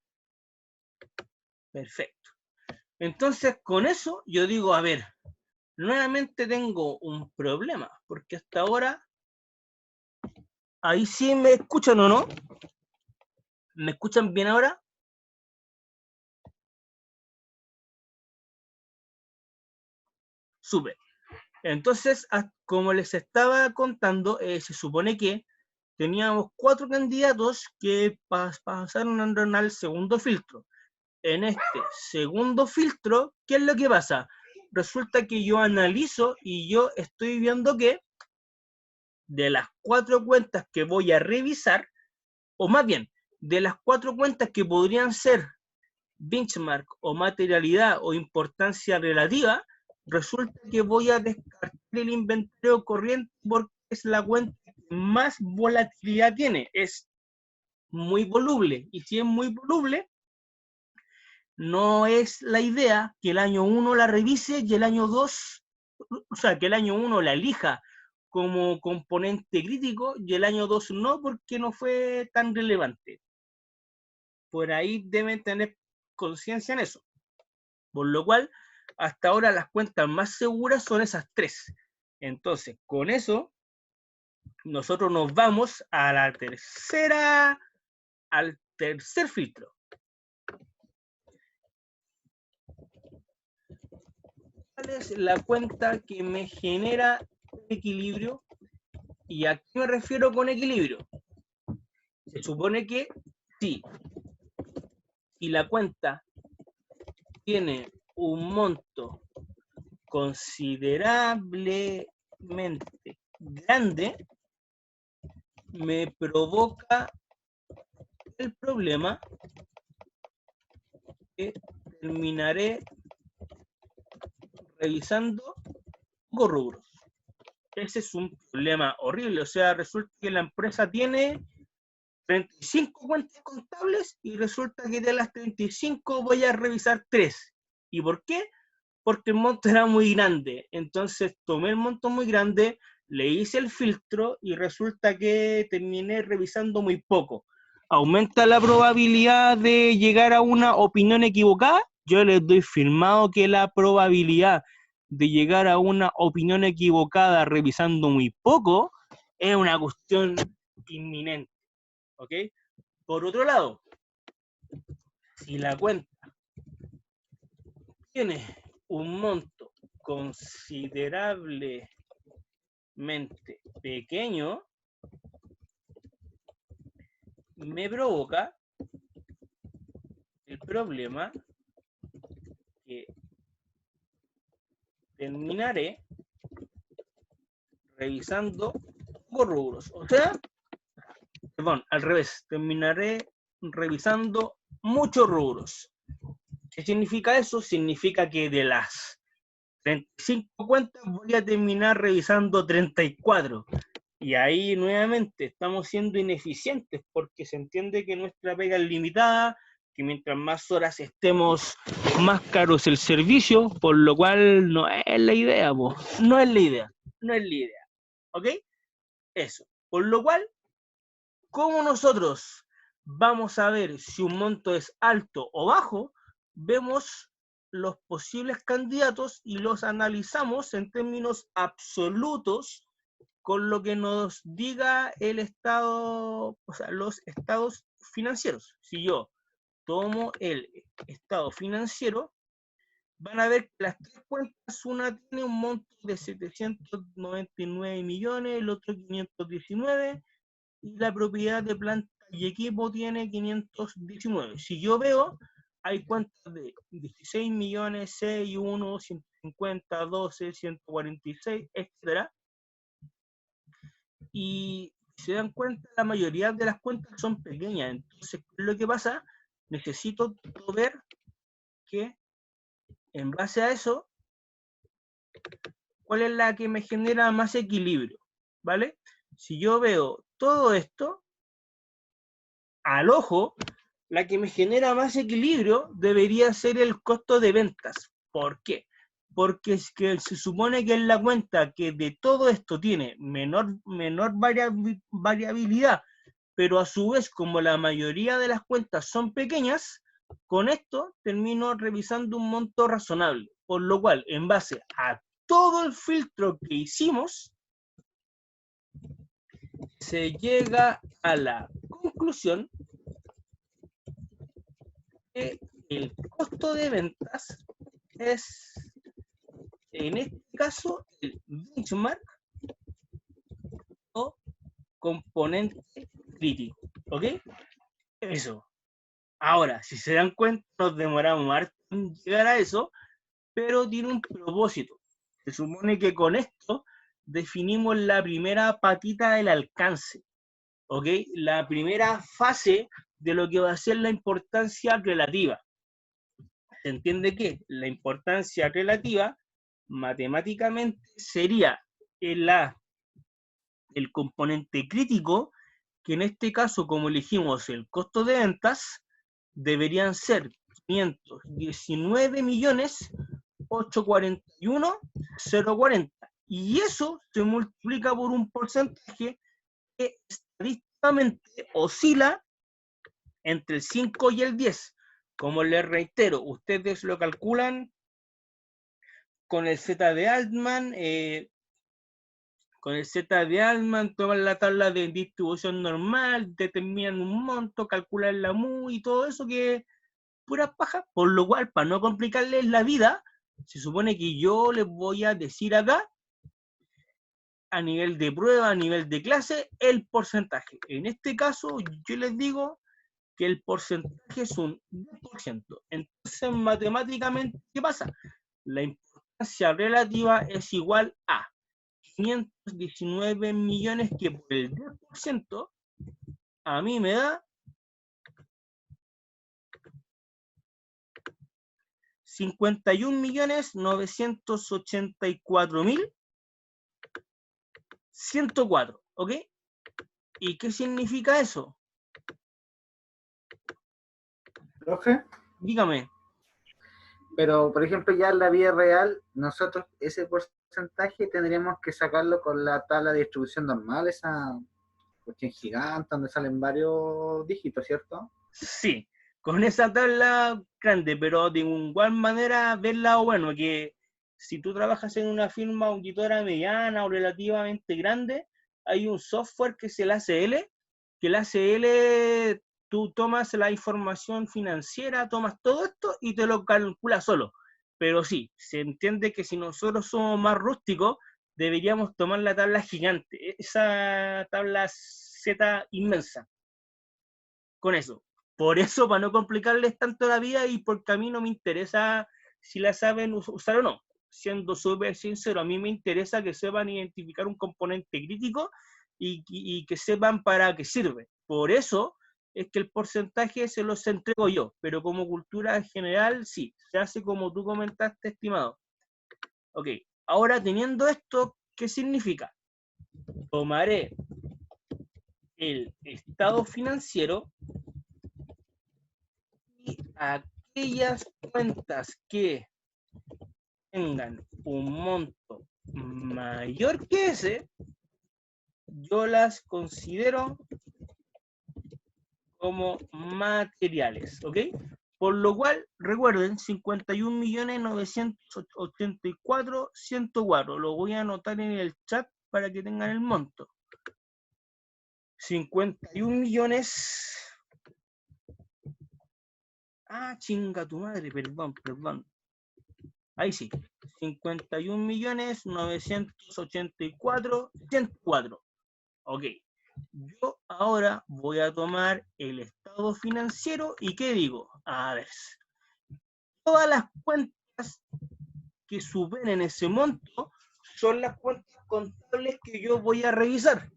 Perfecto. Entonces, con eso yo digo, a ver, nuevamente tengo un problema, porque hasta ahora, ahí sí me escuchan o no. ¿Me escuchan bien ahora? Súper. Entonces, como les estaba contando, se supone que teníamos 4 candidatos que pasaron al segundo filtro. En este segundo filtro, ¿qué es lo que pasa? Resulta que yo analizo y yo estoy viendo que de las 4 cuentas que voy a revisar, o más bien, de las 4 cuentas que podrían ser benchmark o materialidad o importancia relativa, resulta que voy a descartar el inventario corriente porque es la cuenta que más volatilidad tiene, es muy voluble, y si es muy voluble, no es la idea que el año 1 la revise y el año 2, o sea, que el año 1 la elija como componente crítico y el año 2 no, porque no fue tan relevante. Por ahí deben tener conciencia en eso. Por lo cual, hasta ahora las cuentas más seguras son esas 3. Entonces, con eso, nosotros nos vamos a la al tercer filtro. ¿Cuál es la cuenta que me genera equilibrio? ¿Y a qué me refiero con equilibrio? Se supone que sí, y la cuenta tiene un monto considerablemente grande, me provoca el problema que terminaré revisando pocos rubros. Ese es un problema horrible. O sea, resulta que la empresa tiene 35 cuentas contables y resulta que de las 35 voy a revisar 3. ¿Y por qué? Porque el monto era muy grande. Entonces tomé el monto muy grande, le hice el filtro y resulta que terminé revisando muy poco. ¿Aumenta la probabilidad de llegar a una opinión equivocada? Yo les doy firmado que la probabilidad de llegar a una opinión equivocada revisando muy poco es una cuestión inminente. ¿Ok? Por otro lado, si la cuenta tiene un monto considerablemente pequeño, me provoca el problema que terminaré revisando pocos rubros. O sea, perdón, al revés, terminaré revisando muchos rubros. ¿Qué significa eso? Significa que de las 35 cuentas voy a terminar revisando 34. Y ahí nuevamente estamos siendo ineficientes porque se entiende que nuestra pega es limitada, que mientras más horas estemos, más caro es el servicio, por lo cual no es la idea, po. No es la idea. ¿Ok? Eso. Por lo cual, ¿cómo nosotros vamos a ver si un monto es alto o bajo? Vemos los posibles candidatos y los analizamos en términos absolutos con lo que nos diga el estado, o sea, los estados financieros. Si yo tomo el estado financiero, van a ver que las tres cuentas, una tiene un monto de 799 millones, el otro 519, y la propiedad de planta y equipo tiene 519. Si yo veo, hay cuentas de 16 millones, 6, 1, 150, 12, 146, etc. Y se dan cuenta, la mayoría de las cuentas son pequeñas. Entonces, ¿qué es lo que pasa? Necesito ver que, en base a eso, cuál es la que me genera más equilibrio, ¿vale? Si yo veo todo esto, al ojo, la que me genera más equilibrio debería ser el costo de ventas. ¿Por qué? Porque es que se supone que en la cuenta que de todo esto tiene menor variabilidad, pero a su vez, como la mayoría de las cuentas son pequeñas, con esto termino revisando un monto razonable. Por lo cual, en base a todo el filtro que hicimos, se llega a la conclusión que el costo de ventas es, en este caso, el benchmark o componente crítico. ¿Ok? Eso. Ahora, si se dan cuenta, nos demoramos harto en llegar a eso, pero tiene un propósito. Se supone que con esto definimos la primera patita del alcance. ¿Ok? La primera fase de lo que va a ser la importancia relativa. Se entiende que la importancia relativa matemáticamente sería el componente crítico, que en este caso, como elegimos el costo de ventas, deberían ser 519.841.040. Y eso se multiplica por un porcentaje que estadísticamente oscila entre el 5 y el 10. Como les reitero, ustedes lo calculan con el Z de Altman, toman la tabla de distribución normal, determinan un monto, calculan la MU y todo eso, que es pura paja. Por lo cual, para no complicarles la vida, se supone que yo les voy a decir acá, a nivel de prueba, a nivel de clase, el porcentaje. En este caso, yo les digo que el porcentaje es un 10%. Entonces, matemáticamente, ¿qué pasa? La importancia relativa es igual a 519 millones, que por el 10% a mí me da 51.984.104, ¿ok? ¿Y qué significa eso? Profe, Dígame. pero por ejemplo ya en la vida real, nosotros ese porcentaje tendríamos que sacarlo con la tabla de distribución normal, esa cuestión gigante donde salen varios dígitos, ¿cierto? Sí, con esa tabla grande, pero de igual manera verla, bueno, que si tú trabajas en una firma auditora mediana o relativamente grande, hay un software que es el ACL, que el ACL tú tomas la información financiera, tomas todo esto y te lo calcula solo. Pero sí, se entiende que si nosotros somos más rústicos, deberíamos tomar la tabla gigante, esa tabla Z inmensa. Con eso. Por eso, para no complicarles tanto la vida y porque a mí no me interesa si la saben usar o no. Siendo súper sincero, a mí me interesa que sepan identificar un componente crítico y que sepan para qué sirve. Por eso es que el porcentaje se los entrego yo, pero como cultura general, sí, se hace como tú comentaste, estimado. Ok, ahora teniendo esto, ¿qué significa? Tomaré el estado financiero y aquellas cuentas que tengan un monto mayor que ese, yo las considero como materiales, ¿ok? Por lo cual, recuerden, 51.984.104, lo voy a anotar en el chat para que tengan el monto. 51 millones... Ah, chinga tu madre, perdón. Ahí sí, 51.984.104. Ok, yo ahora voy a tomar el estado financiero y ¿qué digo? A ver, todas las cuentas que superen ese monto son las cuentas contables que yo voy a revisar.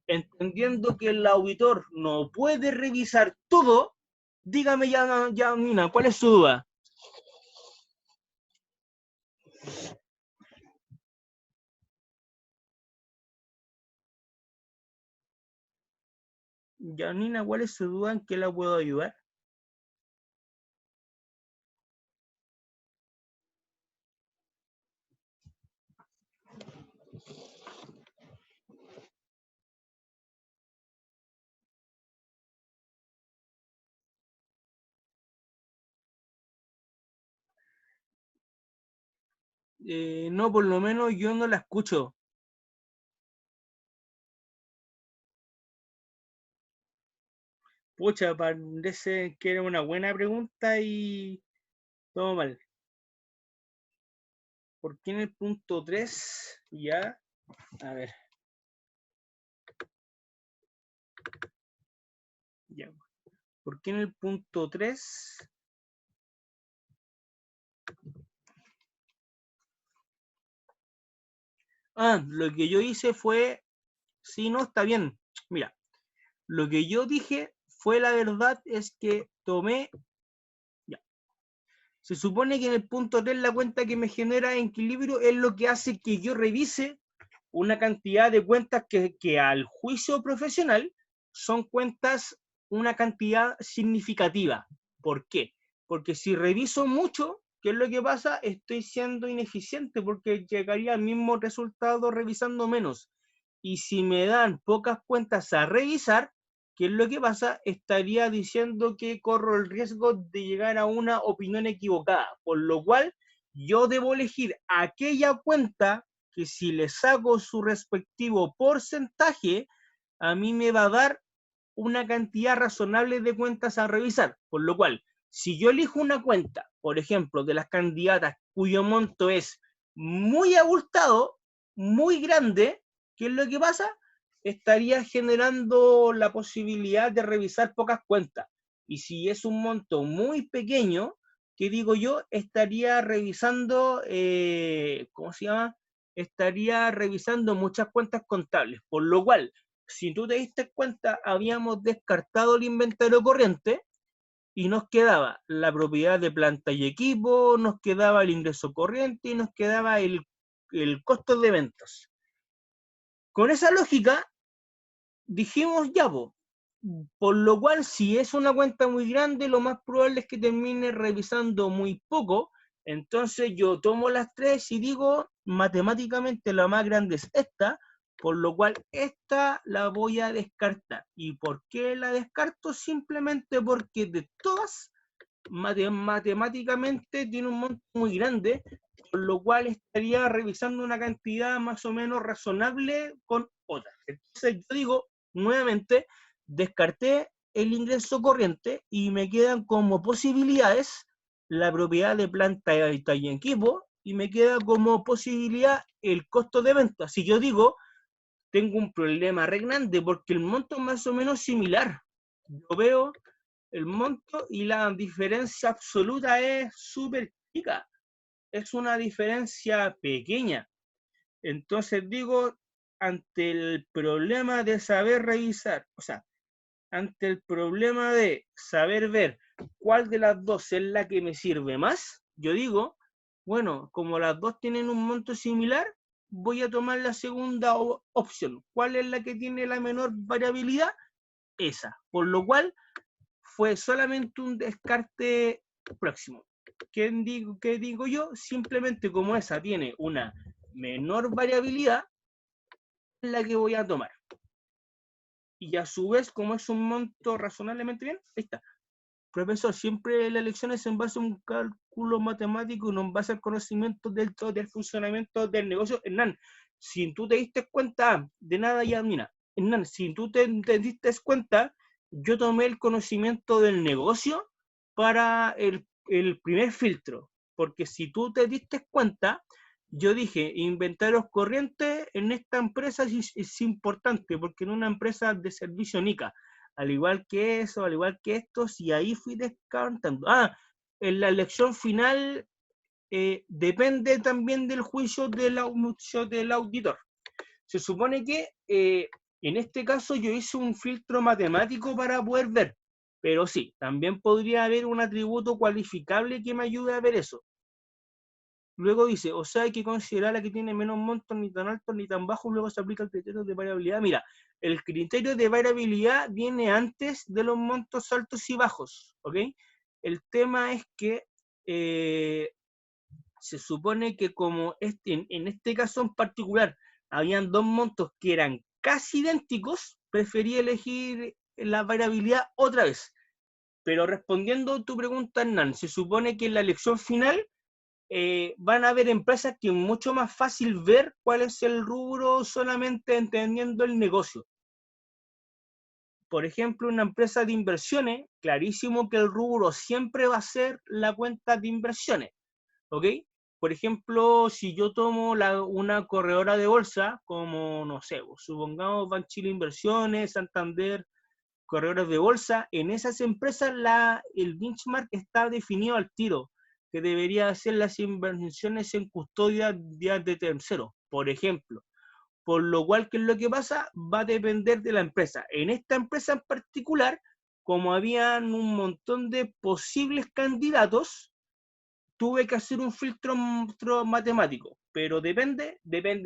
Entendiendo que el auditor no puede revisar todo, dígame ya Nina, ¿cuál es su duda? Janina, ¿cuál es su duda? ¿En qué la puedo ayudar? No, por lo menos yo no la escucho. Pucha, parece que era una buena pregunta y todo mal. ¿Por qué en el punto 3? Ya, a ver. Ya. ¿Por qué en el punto 3? Ah, lo que yo hice fue... Sí, no, está bien. Mira, lo que yo dije fue la verdad es que tomé... Ya. Se supone que en el punto 3 la cuenta que me genera equilibrio es lo que hace que yo revise una cantidad de cuentas que al juicio profesional son cuentas una cantidad significativa. ¿Por qué? Porque si reviso mucho, ¿qué es lo que pasa? Estoy siendo ineficiente porque llegaría al mismo resultado revisando menos. Y si me dan pocas cuentas a revisar, ¿qué es lo que pasa? Estaría diciendo que corro el riesgo de llegar a una opinión equivocada, por lo cual yo debo elegir aquella cuenta que si le saco su respectivo porcentaje, a mí me va a dar una cantidad razonable de cuentas a revisar. Por lo cual, si yo elijo una cuenta, por ejemplo, de las candidatas cuyo monto es muy abultado, muy grande, ¿qué es lo que pasa? Estaría generando la posibilidad de revisar pocas cuentas. Y si es un monto muy pequeño, ¿qué digo yo? Estaría revisando, ¿cómo se llama? estaría revisando muchas cuentas contables, por lo cual, si tú te diste cuenta, habíamos descartado el inventario corriente y nos quedaba la propiedad de planta y equipo, nos quedaba el ingreso corriente y nos quedaba el costo de ventas. Con esa lógica, dijimos ya, por lo cual, si es una cuenta muy grande, lo más probable es que termine revisando muy poco. Entonces yo tomo las tres y digo, matemáticamente la más grande es esta, por lo cual esta la voy a descartar. ¿Y por qué la descarto? Simplemente porque de todas, matemáticamente tiene un monto muy grande, por lo cual estaría revisando una cantidad más o menos razonable con otras. Entonces yo digo, nuevamente, descarté el ingreso corriente y me quedan como posibilidades la propiedad de planta y equipo y me queda como posibilidad el costo de venta. Si yo digo, tengo un problema re grande porque el monto es más o menos similar. Yo veo el monto y la diferencia absoluta es súper chica. Es una diferencia pequeña. Entonces digo, ante el problema de saber revisar, o sea, ante el problema de saber ver cuál de las dos es la que me sirve más, yo digo, bueno, como las dos tienen un monto similar, voy a tomar la segunda opción. ¿Cuál es la que tiene la menor variabilidad? Esa. Por lo cual, fue solamente un descarte próximo. ¿Qué digo yo? Simplemente como esa tiene una menor variabilidad, es la que voy a tomar. Y a su vez, como es un monto razonablemente bien, ahí está. Profesor, siempre la elección es en base a un cálculo matemático y no en base al conocimiento del funcionamiento del negocio. Hernán, si tú te diste cuenta, de nada ya, mira, Hernán, si tú te diste cuenta, yo tomé el conocimiento del negocio para el primer filtro, porque si tú te diste cuenta, yo dije, inventarios corrientes en esta empresa es importante, porque en una empresa de servicio NICA, al igual que eso, al igual que estos, y ahí fui descartando. En la elección final depende también del juicio del auditor. Se supone que en este caso yo hice un filtro matemático para poder ver, pero sí, también podría haber un atributo cualificable que me ayude a ver eso. Luego dice, o sea, hay que considerar la que tiene menos montos, ni tan altos ni tan bajos, luego se aplica el criterio de variabilidad. Mira, el criterio de variabilidad viene antes de los montos altos y bajos, ¿ok? El tema es que se supone que como en este caso en particular habían dos montos que eran casi idénticos, preferí elegir la variabilidad otra vez. Pero respondiendo a tu pregunta, Hernán, se supone que en la elección final van a haber empresas que es mucho más fácil ver cuál es el rubro solamente entendiendo el negocio. Por ejemplo, una empresa de inversiones, clarísimo que el rubro siempre va a ser la cuenta de inversiones, ¿ok? Por ejemplo, si yo tomo una corredora de bolsa, como, no sé, supongamos Banchile Inversiones, Santander, corredores de bolsa, en esas empresas el benchmark está definido al tiro, que debería hacer las inversiones en custodia de terceros, por ejemplo. Por lo cual, ¿qué es lo que pasa? Va a depender de la empresa. En esta empresa en particular, como habían un montón de posibles candidatos, tuve que hacer un filtro matemático, pero depende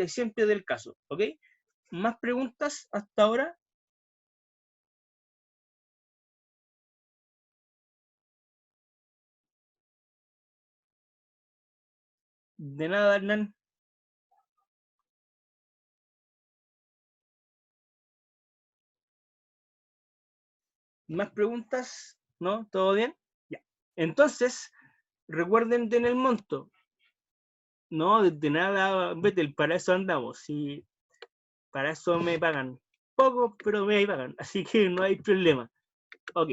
siempre del caso, ¿ok? ¿Más preguntas hasta ahora? De nada, Hernán. ¿Más preguntas? ¿No? ¿Todo bien? Ya. Entonces, recuerden en el monto. No, de nada, Betel, para eso andamos. Sí, para eso me pagan poco, pero me pagan. Así que no hay problema. Ok.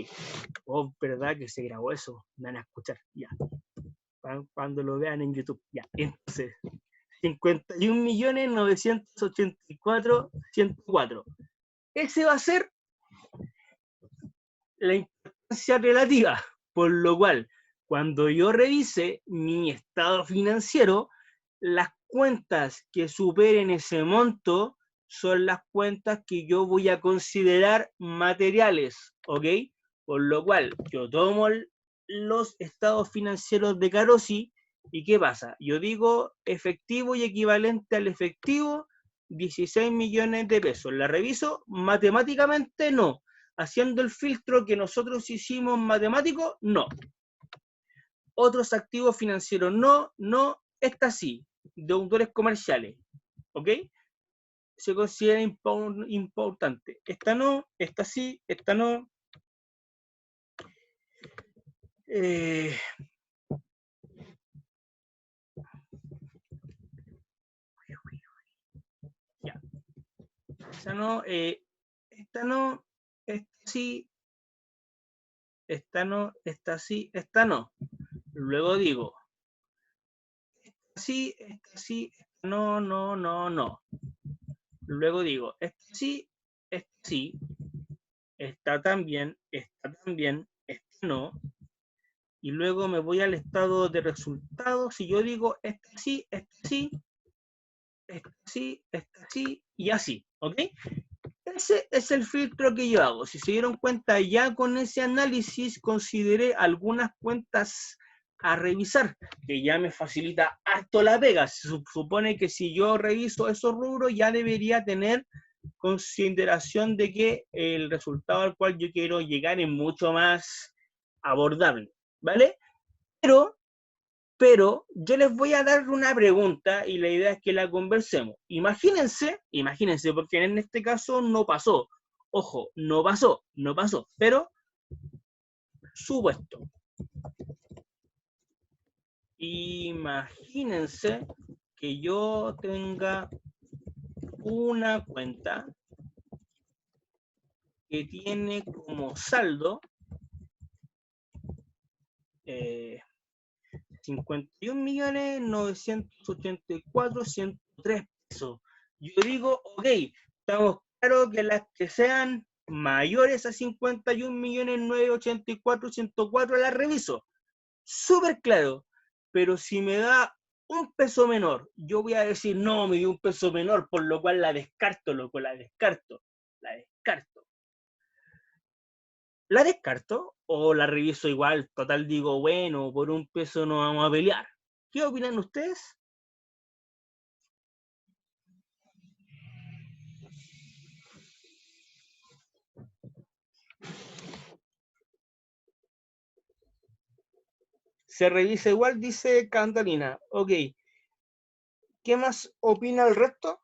Oh, ¿verdad que se grabó eso? Me van a escuchar. Ya. Cuando lo vean en YouTube. Ya. Entonces, 51.984.104. Ese va a ser la importancia relativa, por lo cual, cuando yo revise mi estado financiero, las cuentas que superen ese monto son las cuentas que yo voy a considerar materiales, ¿ok? Por lo cual, yo tomo los estados financieros de Carosi, ¿y qué pasa? Yo digo efectivo y equivalente al efectivo, 16 millones de pesos. ¿La reviso? Matemáticamente no. Haciendo el filtro que nosotros hicimos matemático, no. Otros activos financieros, no, esta sí, deudores comerciales, ¿ok? Se considera importante. Esta no, esta sí, esta no. Ya. Esta no, esta no, esta sí, esta no, esta sí, esta no. Luego digo, esta sí, esta sí, esta no, no. Luego digo, esta sí, esta también, esta no. Y luego me voy al estado de resultados. Si yo digo esta sí, esta sí, esta sí, esta sí, y así, ¿ok? Ese es el filtro que yo hago. Si se dieron cuenta, ya con ese análisis consideré algunas cuentas a revisar, que ya me facilita harto la pega. Se supone que si yo reviso esos rubros, ya debería tener consideración de que el resultado al cual yo quiero llegar es mucho más abordable, ¿vale? Pero yo les voy a dar una pregunta y la idea es que la conversemos. Imagínense, porque en este caso no pasó. Ojo, no pasó, pero supuesto. Imagínense que yo tenga una cuenta que tiene como saldo 51.984.103 pesos. Yo digo, ok, estamos claros que las que sean mayores a 51.984.104 las reviso. Súper claro. Pero si me da un peso menor, yo voy a decir, no, me dio un peso menor, por lo cual la descarto, loco, la descarto. ¿La descarto o la reviso igual? Total, digo, bueno, por un peso no vamos a pelear. ¿Qué opinan ustedes? Se revisa igual, dice Catalina. Ok. ¿Qué más opina el resto?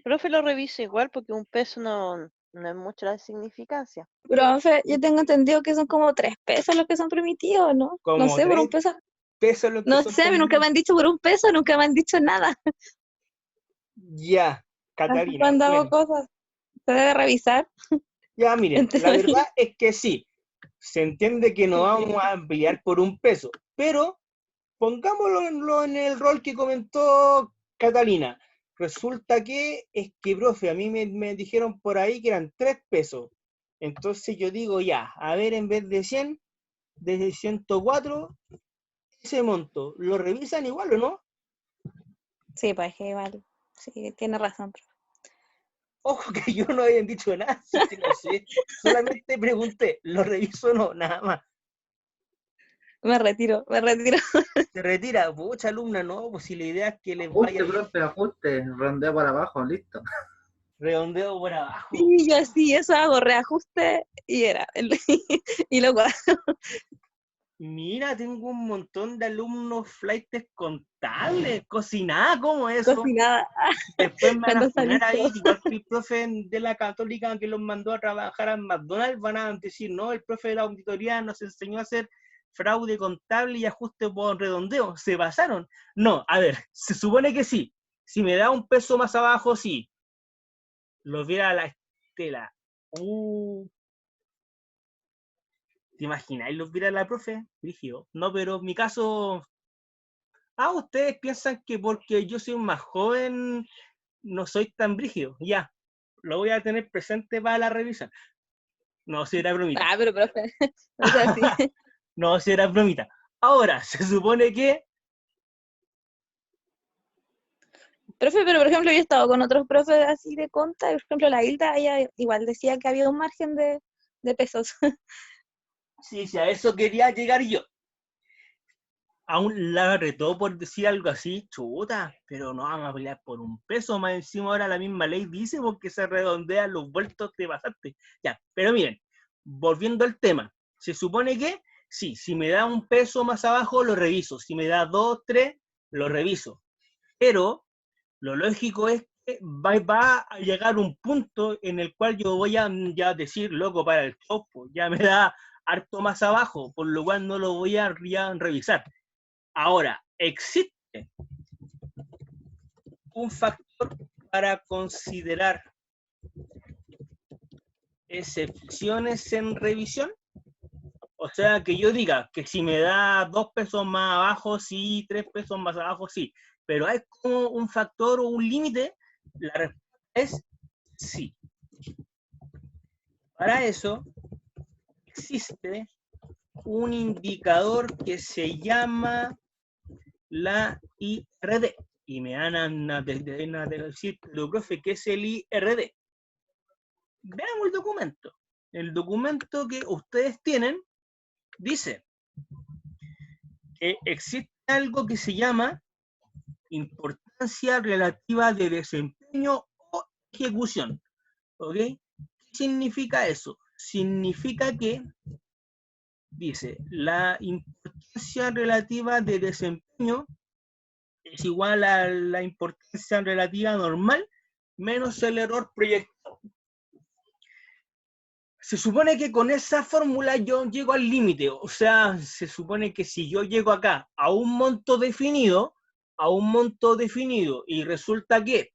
Profe, lo revisa igual porque un peso no es mucha la significancia. Profe, yo tengo entendido que son como 3 pesos los que son permitidos, ¿no? No Como sé, por 3 un peso. pesos lo que No son sé, a mí nunca me han dicho por un peso, nunca me han dicho nada. Ya, Tampoco Catalina. han dado Bueno, cosas. Se debe revisar. ya miren, En la teoría. verdad es que sí. Se entiende que no vamos a pelear por un peso, pero pongámoslo en el rol que comentó Catalina. Resulta que es que, profe, a mí me dijeron por ahí que eran 3 pesos. Entonces yo digo, ya, a ver, en vez de 100, de 104, ese monto, ¿lo revisan igual o no? Sí, pues que igual. Sí, tiene razón, profe. Ojo que yo no había dicho nada, así que no sé. Solamente pregunté, ¿lo reviso o no? Nada más. Me retiro. Se retira, pucha alumna, no, pues si la idea es que les vaya Ajuste, bien. profe, ajuste, rondeo para abajo, listo. Redondeo por abajo. Sí, yo sí, eso hago, reajuste y era. Y lo guardo. Mira, tengo un montón de alumnos flightes contables, cocinada, ¿cómo eso? Cocinada. Después me van a Cuando funar salí ahí, todo. igual que el profe de la Católica que los mandó a trabajar a McDonald's, van a decir, no, el profe de la auditoría nos enseñó a hacer fraude contable y ajuste por redondeo, se pasaron. No, a ver, se supone que sí. Si me da un peso más abajo, sí. Los viera a la estela. ¿Te imagináis los viera a la profe? Rígido. No, pero en mi caso. Ustedes piensan que porque yo soy más joven no soy tan brígido. Ya, lo voy a tener presente para la revisión. No, si era bromita. Pero profe, no sé así. No, si era bromita. Ahora, se supone que... Profe, pero por ejemplo, yo he estado con otros profes así de conta, por ejemplo, la Hilda, ella igual decía que había un margen de pesos. Sí, sí, a eso quería llegar yo. Aún la retó por decir algo así, chuta, pero no vamos a pelear por un peso, más encima ahora la misma ley dice porque se redondean los vueltos, te pasaste. Ya, pero miren, volviendo al tema, se supone que sí, si me da un peso más abajo lo reviso, si me da 2, 3, lo reviso, pero lo lógico es que va a llegar un punto en el cual yo voy a ya decir, loco, para el chopo, ya me da harto más abajo, por lo cual no lo voy a ya revisar. Ahora, existe un factor para considerar excepciones en revisión. O sea, que yo diga que si me da 2 pesos más abajo, sí, 3 pesos más abajo, sí. Pero hay como un factor o un límite. La respuesta es sí. Para eso existe un indicador que se llama la IRD. Y me van a decir, pero profe, ¿qué es el IRD? Veamos el documento. El documento que ustedes tienen dice que existe algo que se llama importancia relativa de desempeño o ejecución. ¿Ok? ¿Qué significa eso? Significa que, dice, la importancia relativa de desempeño es igual a la importancia relativa normal menos el error proyectado. Se supone que con esa fórmula yo llego al límite, o sea, se supone que si yo llego acá a un monto definido y resulta que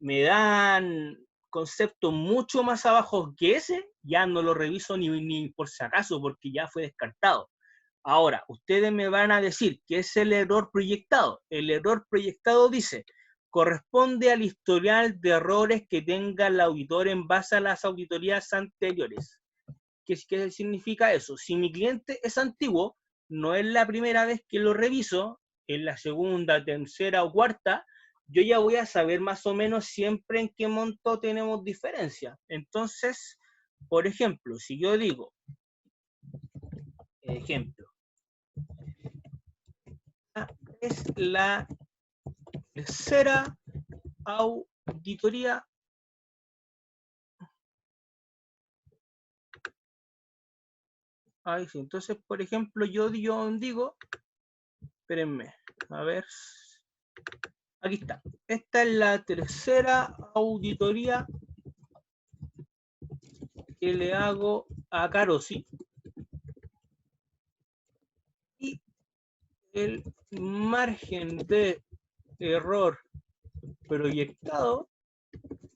me dan conceptos mucho más abajo que ese, ya no lo reviso ni por si acaso, porque ya fue descartado. Ahora, ustedes me van a decir ¿qué es el error proyectado? El error proyectado dice, corresponde al historial de errores que tenga el auditor en base a las auditorías anteriores. ¿Qué significa eso? Si mi cliente es antiguo, no es la primera vez que lo reviso, en la segunda, tercera o cuarta, yo ya voy a saber más o menos siempre en qué monto tenemos diferencia. Entonces, por ejemplo, si yo digo, ejemplo, es la tercera auditoría ahí sí. Entonces, por ejemplo, yo digo, espérenme, a ver, aquí está. Esta es la tercera auditoría que le hago a Carosi. Y el margen de error proyectado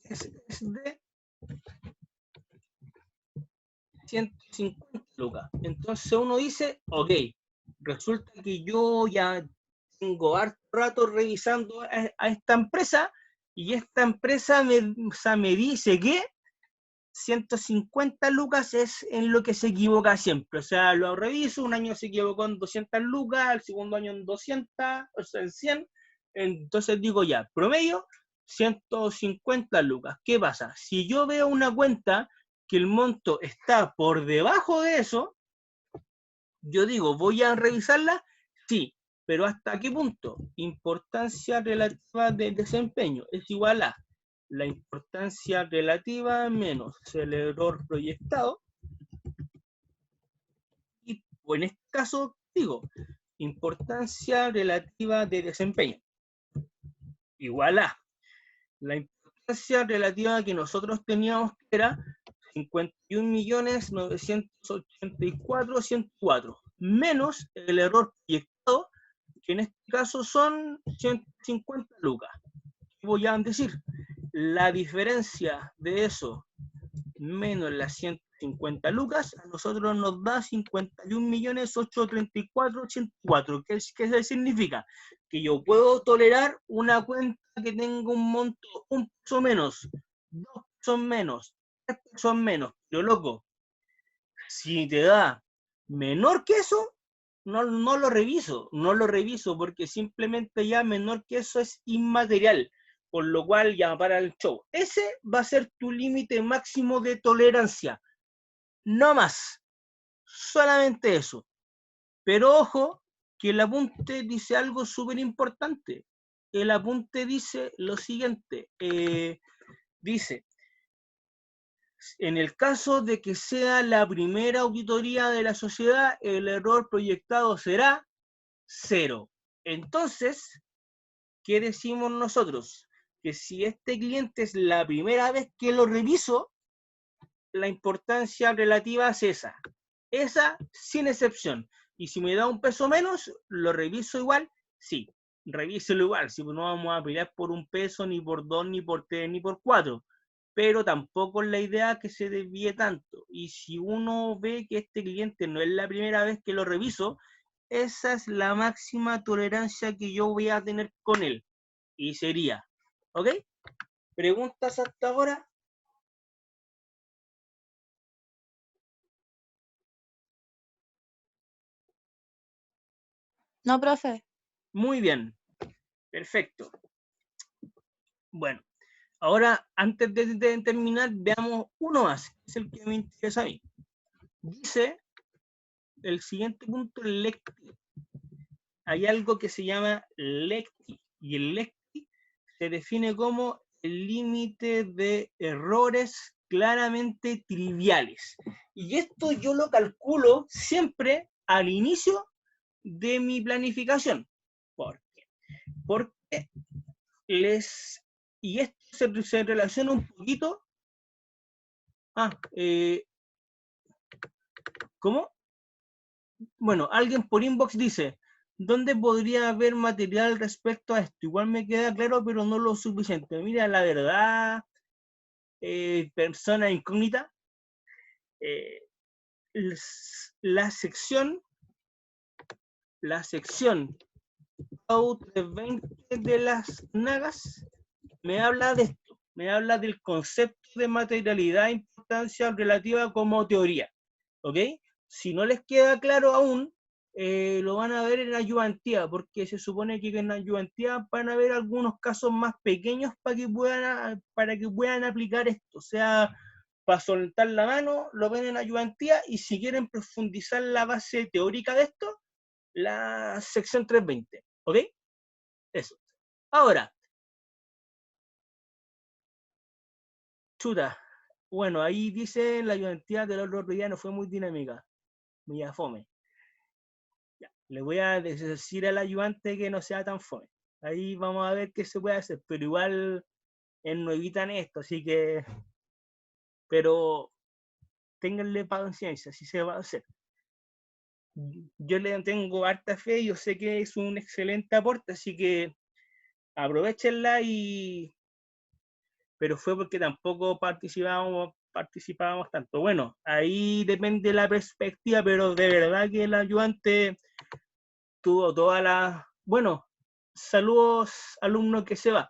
es de 150 lucas. Entonces uno dice, ok, resulta que yo ya tengo harto rato revisando a esta empresa y esta empresa me dice que 150 lucas es en lo que se equivoca siempre. O sea, lo reviso, un año se equivocó en 200 lucas, el segundo año en 200, o sea, en 100. Entonces digo ya, promedio, 150 lucas. ¿Qué pasa? Si yo veo una cuenta que el monto está por debajo de eso, yo digo, ¿voy a revisarla? Sí, pero ¿hasta qué punto? Importancia relativa de desempeño es igual a la importancia relativa menos el error proyectado. Y en este caso, digo, importancia relativa de desempeño igual a la importancia relativa que nosotros teníamos, que era 51.984.104 menos el error proyectado, que en este caso son 150 lucas. ¿Qué voy a decir? La diferencia de eso menos las 150 lucas, a nosotros nos da 51.834.84. ¿Qué significa? Que yo puedo tolerar una cuenta que tenga un monto, un peso menos, 2 pesos menos, 3 pesos menos. Pero loco, si te da menor que eso, no lo reviso porque simplemente ya menor que eso es inmaterial, por lo cual ya para el show. Ese va a ser tu límite máximo de tolerancia, no más, solamente eso. Pero ojo, que el apunte dice algo súper importante. El apunte dice lo siguiente, dice, en el caso de que sea la primera auditoría de la sociedad, el error proyectado será 0. Entonces, ¿qué decimos nosotros? Que si este cliente es la primera vez que lo reviso, la importancia relativa es esa sin excepción. Y si me da un peso menos, ¿lo reviso igual? Sí, revíselo igual. Si no vamos a pelear por un peso, ni por 2, ni por 3, ni por 4. Pero tampoco es la idea que se desvíe tanto. Y si uno ve que este cliente no es la primera vez que lo reviso, esa es la máxima tolerancia que yo voy a tener con él. Y sería, ¿ok? ¿Preguntas hasta ahora? No, profe. Muy bien, perfecto. Bueno, ahora antes de terminar, veamos uno más, que es el que me interesa a mí. Dice el siguiente punto, el lecti. Hay algo que se llama lecti, y el lecti se define como el límite de errores claramente triviales. Y esto yo lo calculo siempre al inicio de mi planificación. ¿Por qué? Porque y esto se relaciona un poquito. ¿Cómo? Bueno, alguien por inbox dice, ¿dónde podría haber material respecto a esto? Igual me queda claro, pero no lo suficiente. Mira, la verdad, persona incógnita, la sección Out 20 de las Nagas me habla de esto, me habla del concepto de materialidad e importancia relativa como teoría, ¿ok? Si no les queda claro aún, lo van a ver en ayudantía, porque se supone que en ayudantía van a ver algunos casos más pequeños para que puedan aplicar esto, o sea, para soltar la mano, lo ven en ayudantía, y si quieren profundizar la base teórica de esto, la sección 320, ¿ok? Eso. Ahora, chuta, bueno, ahí dice la ayudantía del otro día no fue muy dinámica, muy fome. Ya, le voy a decir al ayudante que no sea tan fome. Ahí vamos a ver qué se puede hacer, pero igual no evitan esto, así que, pero ténganle paciencia, si se va a hacer. Yo le tengo harta fe, yo sé que es un excelente aporte, así que aprovechenla, pero fue porque tampoco participábamos tanto. Bueno, ahí depende de la perspectiva, pero de verdad que el ayudante tuvo todas las... Bueno, saludos alumno que se va.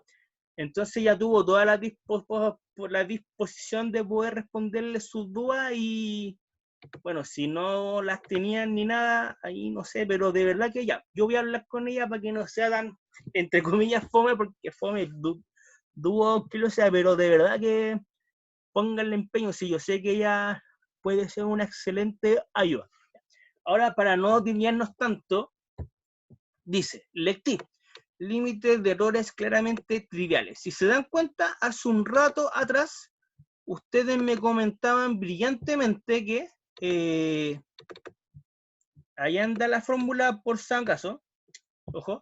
Entonces ya tuvo toda la disposición de poder responderle sus dudas, y bueno, si no las tenían ni nada, ahí no sé, pero de verdad que ya, yo voy a hablar con ella para que no sea tan, entre comillas, fome, porque fome, dudo que lo sea, pero de verdad que pónganle empeño, si yo sé que ella puede ser una excelente ayuda. Ahora, para no desviarnos tanto, dice, lectip, límites de errores claramente triviales. Si se dan cuenta, hace un rato atrás, ustedes me comentaban brillantemente que ahí anda la fórmula por si acaso, ojo,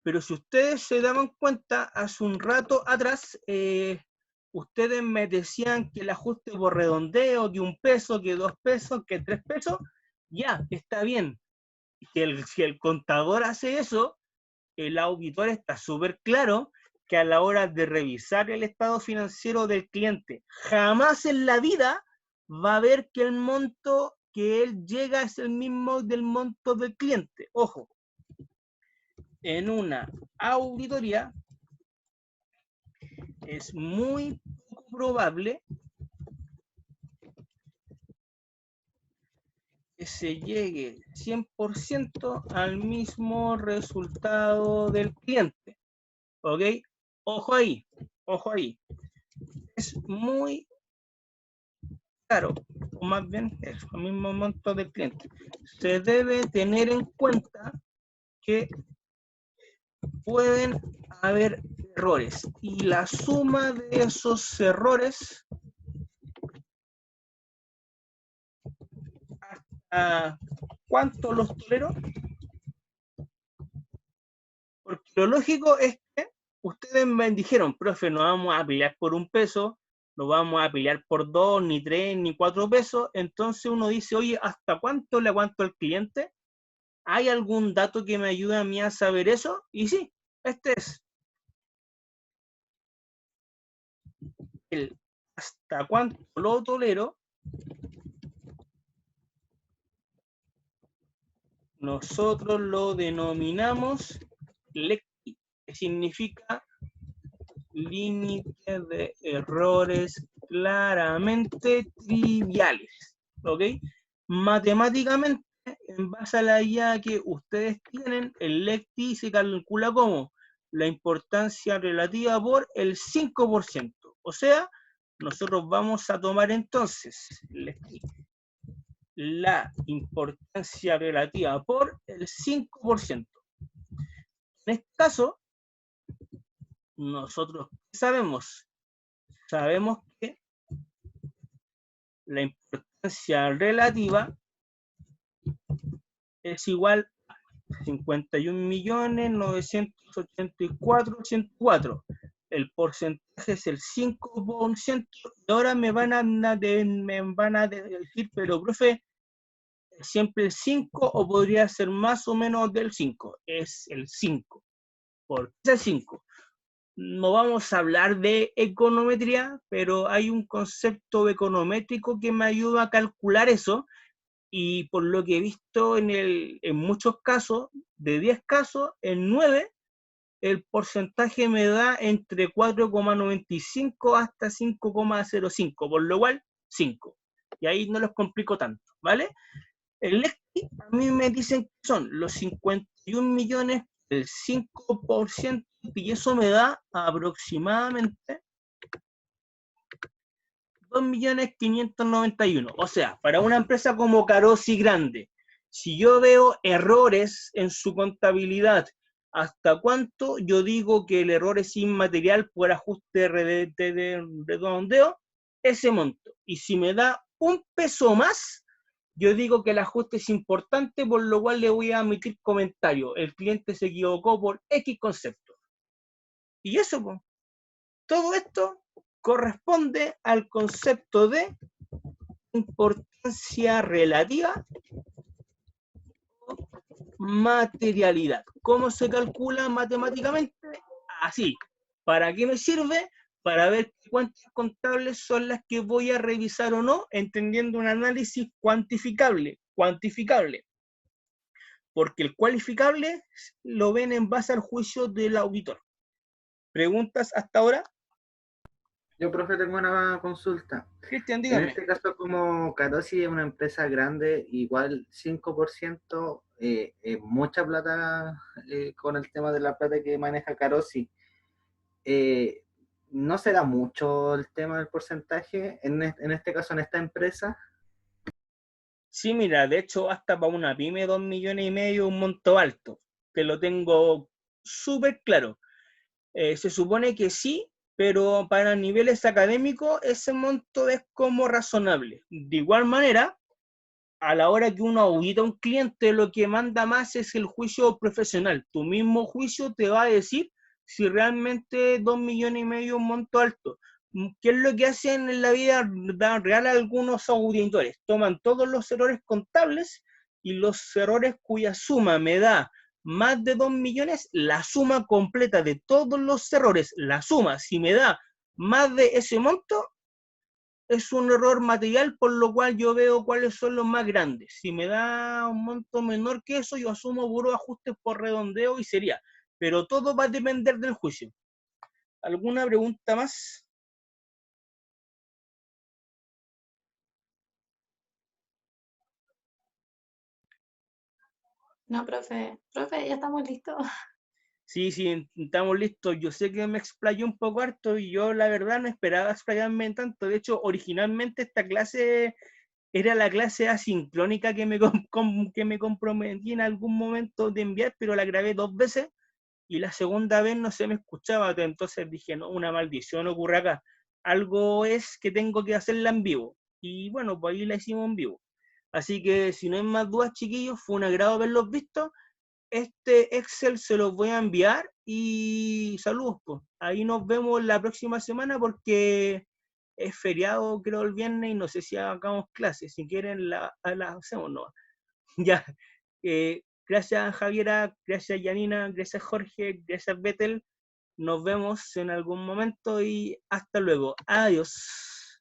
pero si ustedes se daban cuenta, hace un rato atrás, ustedes me decían que el ajuste por redondeo, que 1 peso, que 2 pesos, que 3 pesos, ya, está bien. Si el contador hace eso, el auditor está súper claro que a la hora de revisar el estado financiero del cliente, jamás en la vida va a ver que el monto que él llega es el mismo del monto del cliente. Ojo, en una auditoría es muy poco probable que se llegue 100% al mismo resultado del cliente. ¿Ok? Ojo ahí, ojo ahí. Es muy caro, o más bien es el mismo monto del cliente. Se debe tener en cuenta que pueden haber errores y la suma de esos errores hasta cuánto los tolero, porque lo lógico es que ustedes me dijeron, profe, no vamos a pelear por un peso, no vamos a pelear por 2, ni 3, ni 4 pesos, entonces uno dice, oye, ¿hasta cuánto le aguanto al cliente? ¿Hay algún dato que me ayude a mí a saber eso? Y sí, este es el hasta cuánto lo tolero. Nosotros lo denominamos LECTI, que significa límite de errores claramente triviales. ¿Ok? Matemáticamente, en base a la guía que ustedes tienen, el LECTI se calcula como la importancia relativa por el 5%. O sea, nosotros vamos a tomar entonces LECTI, la importancia relativa por el 5%. En este caso, nosotros sabemos que la importancia relativa es igual a 51.984.104. El porcentaje es el 5%. Y ahora me van a decir, pero profe, ¿siempre el 5 o podría ser más o menos del 5? Es el 5. ¿Por qué es el 5? No vamos a hablar de econometría, pero hay un concepto econométrico que me ayuda a calcular eso, y por lo que he visto en muchos casos, de 10 casos, en 9, el porcentaje me da entre 4,95 hasta 5,05, por lo cual 5. Y ahí no los complico tanto, ¿vale? El LECTI a mí me dicen que son los 51 millones, el 5%, y eso me da aproximadamente 2.591.000. O sea, para una empresa como Carosi grande, si yo veo errores en su contabilidad, ¿hasta cuánto yo digo que el error es inmaterial por ajuste de redondeo? Ese monto. Y si me da un peso más, yo digo que el ajuste es importante, por lo cual le voy a emitir comentario. El cliente se equivocó por X concepto. Y eso, pues, todo esto corresponde al concepto de importancia relativa o materialidad. ¿Cómo se calcula matemáticamente? Así. ¿Para qué me sirve? Para ver qué cuentas contables son las que voy a revisar o no, entendiendo un análisis cuantificable. Porque el cualificable lo ven en base al juicio del auditor. ¿Preguntas hasta ahora? Yo, profe, tengo una consulta. Cristian, En dígame. este caso, como Carosi es una empresa grande, igual 5% es mucha plata con el tema de la plata que maneja Carosi. ¿No será mucho el tema del porcentaje en este caso, en esta empresa? Sí, mira, de hecho, hasta para una pyme 2,5 millones, un monto alto. Te lo tengo súper claro. Se supone que sí, pero para niveles académicos ese monto es como razonable. De igual manera, a la hora que uno audita a un cliente, lo que manda más es el juicio profesional. Tu mismo juicio te va a decir si realmente 2,5 millones es un monto alto. ¿Qué es lo que hacen en la vida real algunos auditores? Toman todos los errores contables y los errores cuya suma me da más de 2 millones, la suma completa de todos los errores, la suma, si me da más de ese monto, es un error material, por lo cual yo veo cuáles son los más grandes. Si me da un monto menor que eso, yo asumo puros ajustes por redondeo y sería. Pero todo va a depender del juicio. ¿Alguna pregunta más? No, profe. Profe, ya estamos listos. Sí, sí, estamos listos. Yo sé que me explayé un poco harto y yo la verdad no esperaba explayarme tanto. De hecho, originalmente esta clase era la clase asincrónica que que me comprometí en algún momento de enviar, pero la grabé 2 veces y la segunda vez no se me escuchaba. Entonces dije, no, una maldición ocurre acá. Algo es que tengo que hacerla en vivo. Y bueno, pues ahí la hicimos en vivo. Así que si no hay más dudas, chiquillos, fue un agrado haberlos visto. Este Excel se los voy a enviar y saludos, pues. Ahí nos vemos la próxima semana porque es feriado, creo, el viernes y no sé si hagamos clases. Si quieren, la hacemos, ¿no? Ya. Gracias, Javiera. Gracias, Janina. Gracias, Jorge. Gracias, Betel. Nos vemos en algún momento y hasta luego. Adiós.